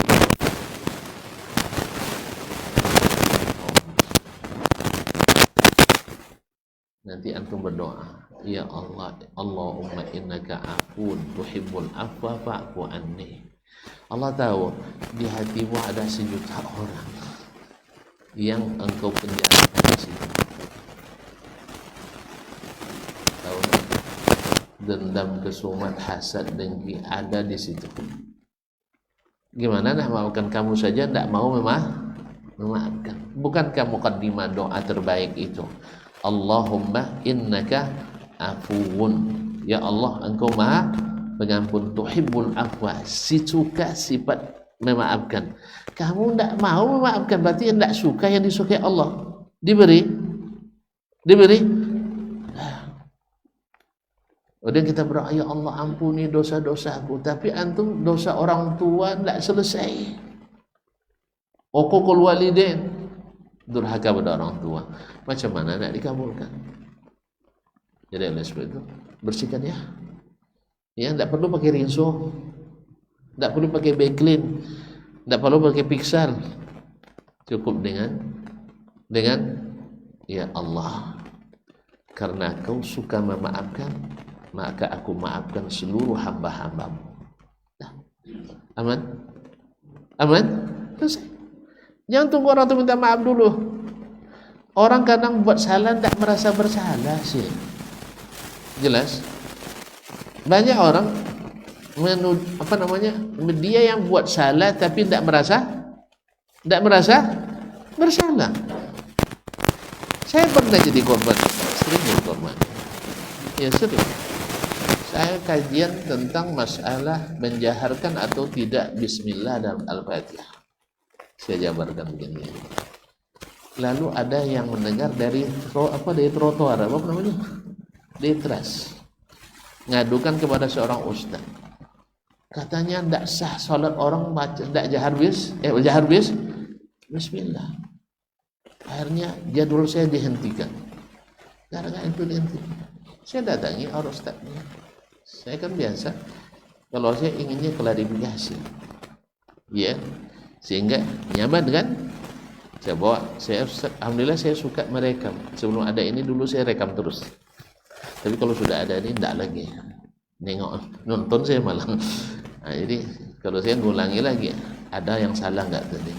nanti antum berdoa, ya Allah, Allahumma innaka afun tuhibbul afwa fa'fu anni. Allah tahu di hatimu ada 1 juta orang yang engkau penjarakan di situ. Tahu dendam, kesumat, hasad, dengki ada di situ. Gimana nak maafkan? Kamu saja tidak mau memaafkan. Bukankah muqaddimah doa terbaik itu, Allahumma innaka afuwun, ya Allah engkau maha pengampun, tuhibbul afwa, si suka sifat memaafkan. Kamu tidak mau memaafkan, berarti tidak suka yang disukai Allah. Diberi. Kemudian kita berdoa, ya Allah ampuni dosa-dosaku, tapi antum dosa orang tua tidak selesai. Uququl walidain, durhaka pada orang tua, macam mana nak dikabulkan? Jadi oleh sebab itu bersihkan ya. Ya, tidak perlu pakai rinso, tidak perlu pakai backlin, tidak perlu pakai pixel. Cukup dengan ya Allah, karena kau suka memaafkan, maka aku maafkan seluruh hamba-hambamu. Nah, aman, selesai. Jangan tunggu orang itu minta maaf dulu. Orang kadang buat salah tidak merasa bersalah sih. Jelas. Banyak orang dia yang buat salah tapi tidak merasa bersalah. Saya pernah jadi korban, sering jadi korban. Ya sering. Saya kajian tentang masalah menjaharkan atau tidak Bismillah dalam Al-Fatihah. Saya jabarkan begini. Lalu ada yang mendengar dari trotoar, apa namanya? Dari teras. Ngadukan kepada seorang ustaz. Katanya tidak sah salat orang baca tidak jahar bismillah. Akhirnya jadwal saya dihentikan. Gara-gara itu dihentikan. Saya datangi orang ustaznya. Saya kan biasa kalau saya inginnya klarifikasi. Ya. Sehingga nyaman kan? Saya bawa, alhamdulillah saya suka merekam. Sebelum ada ini dulu saya rekam terus. Tapi kalau sudah ada ini tidak lagi. Nonton saya malah. Nah, jadi kalau saya ngulangi lagi, ada yang salah nggak tadi?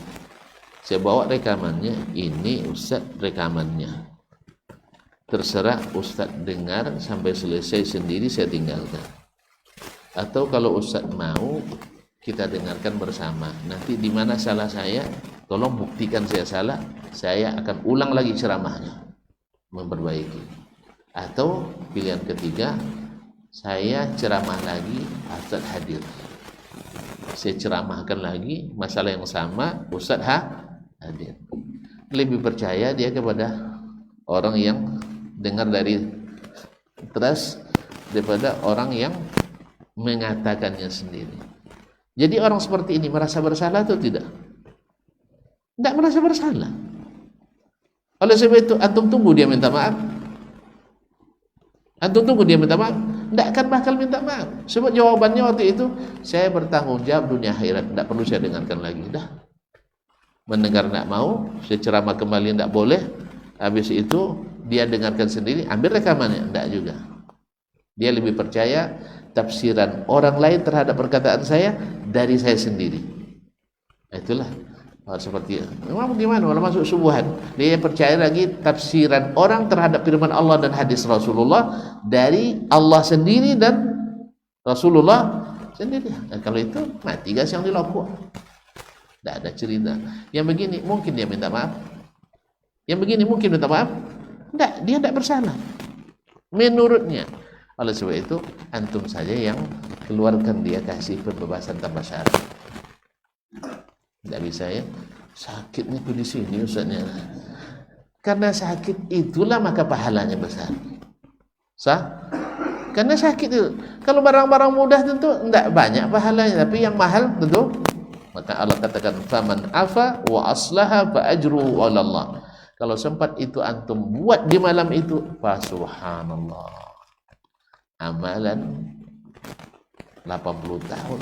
Saya bawa rekamannya, ini Ustaz rekamannya. Terserah Ustaz dengar sampai selesai sendiri, saya tinggalkan. Atau kalau Ustaz mau, kita dengarkan bersama. Nanti di mana salah saya, tolong buktikan saya salah, saya akan ulang lagi ceramahnya, memperbaiki. Atau pilihan ketiga, saya ceramah lagi, Ustaz hadir. Saya ceramahkan lagi, masalah yang sama, Ustaz hadir. Lebih percaya dia kepada orang yang dengar dari teras daripada orang yang mengatakannya sendiri. Jadi orang seperti ini merasa bersalah atau tidak? Tidak merasa bersalah. Oleh sebab itu, antum tunggu dia minta maaf. Antum tunggu dia minta maaf. Tidak akan bakal minta maaf. Sebab jawabannya waktu itu, saya bertanggung jawab dunia akhirat. Tidak perlu saya dengarkan lagi. Dah. Mendengar tidak mau, saya ceramah kembali tidak boleh. Habis itu, dia dengarkan sendiri, ambil rekamannya. Tidak juga. Dia lebih percaya tafsiran orang lain terhadap perkataan saya dari saya sendiri. Itulah seperti memang gimana kalau masuk subuhan, dia percaya lagi tafsiran orang terhadap firman Allah dan hadis Rasulullah dari Allah sendiri dan Rasulullah sendiri. Nah, kalau itu mati gas yang dilakukan. Tidak ada cerita. Yang begini mungkin dia minta maaf. Yang begini mungkin minta maaf. Tidak, dia tidak bersalah. Menurutnya. Oleh sebab itu, antum saja yang keluarkan dia, kasih pembebasan tanpa syarat. Tidak bisa ya, sakitnya itu di sini Ustaznya. Karena sakit itulah maka pahalanya besar. Sah? Karena sakit itu. Kalau barang-barang mudah tentu tidak banyak pahalanya, tapi yang mahal tentu. Maka Allah katakan, "Faman afa wa aslaha fa ajruhu 'ala Allah." Kalau sempat itu antum buat di malam itu, fa subhanallah. Amalan 80 tahun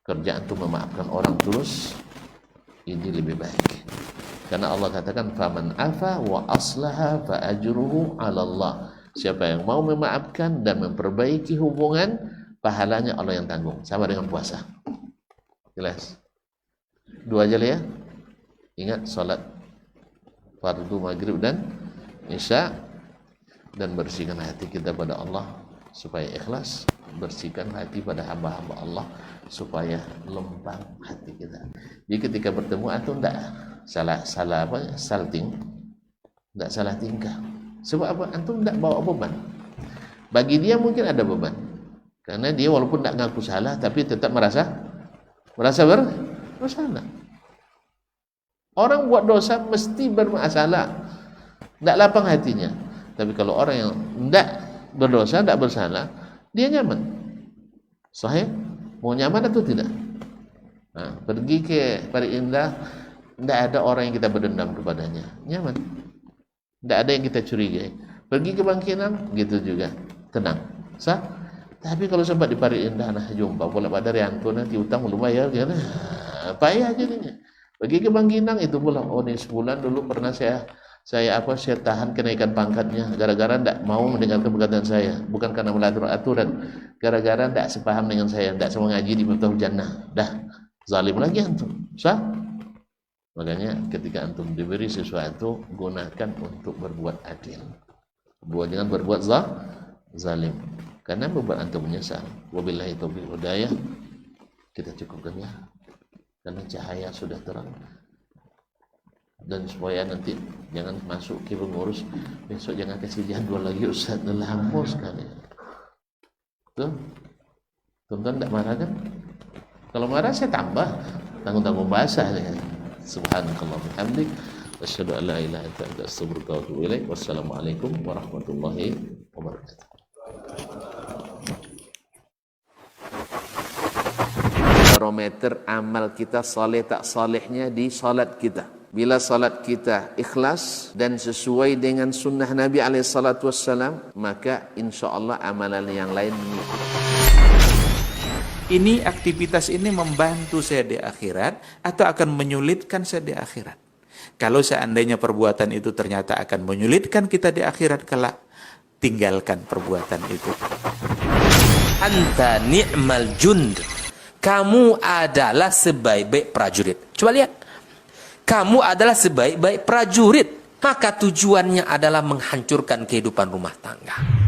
kerjaan itu memaafkan orang terus, ini lebih baik. Karena Allah katakan faman afa wa aslaha fa ajruhu 'ala Allah. Siapa yang mau memaafkan dan memperbaiki hubungan, pahalanya Allah yang tanggung. Sama dengan puasa. Jelas? 2 aja lah ya. Ingat salat fardu maghrib dan isya, dan bersihkan hati kita pada Allah supaya ikhlas, bersihkan hati pada hamba-hamba Allah supaya lembang hati kita. Jadi ketika bertemu antum tidak salting, tidak salah tingkah. Sebab apa? Antum tidak bawa beban. Bagi dia mungkin ada beban, karena dia walaupun tidak ngaku salah tapi tetap merasa bersalah. Orang buat dosa mesti bermasalah, tidak lapang hatinya. Tapi kalau orang yang tidak berdosa, tidak bersalah, dia nyaman. Sahih? Mau nyaman atau tidak? Nah, pergi ke Pari Indah, tidak ada orang yang kita berdendam kepadanya, nyaman. Tidak ada yang kita curigai. Pergi ke Bangkinang, gitu juga, tenang. Sah? Tapi kalau sempat di Pari Indah, nah jumpa pula Pak Daryanto, nanti utang belum bayar, payah jadinya. Pergi ke Bangkinang itu pula, oh ini sebulan dulu pernah saya tahan kenaikan pangkatnya gara-gara tidak mau mendengarkan perkataan saya, bukan karena melanggar aturan, gara-gara tidak sepaham dengan saya, tidak semua ngaji di Miftahul Jannah. Dah zalim lagi antum. Sah? Makanya ketika antum diberi sesuatu, gunakan untuk berbuat adil. Jangan berbuat zalim. Karena beban antum menyesal. Wabillahi taufiq wal hidayah. Kita cukupkan ya. Karena cahaya sudah terang. Dan supaya nanti jangan masuk ke pengurus, besok jangan kasih jadwal lagi Ustaz, lama sekali. Tuh, tuan-tuan tidak marah kan? Kalau marah saya tambah tanggung-tanggung basah ya. Subhanakallah bihamdik asyhadu an la ilaha illa anta astaghfiruka wa atubu ilaik. Wassalamualaikum warahmatullahi wabarakatuh. Barometer amal kita saleh tak salehnya di salat kita. Bila salat kita ikhlas dan sesuai dengan sunnah Nabi SAW, maka insya Allah amalan yang lain mengikut. Ini aktivitas ini membantu saya di akhirat atau akan menyulitkan saya di akhirat? Kalau seandainya perbuatan itu ternyata akan menyulitkan kita di akhirat kelak, tinggalkan perbuatan itu. Anta ni'mal jund. Kamu adalah sebaik-baik prajurit. Coba lihat. Kamu adalah sebaik-baik prajurit. Maka tujuannya adalah menghancurkan kehidupan rumah tangga.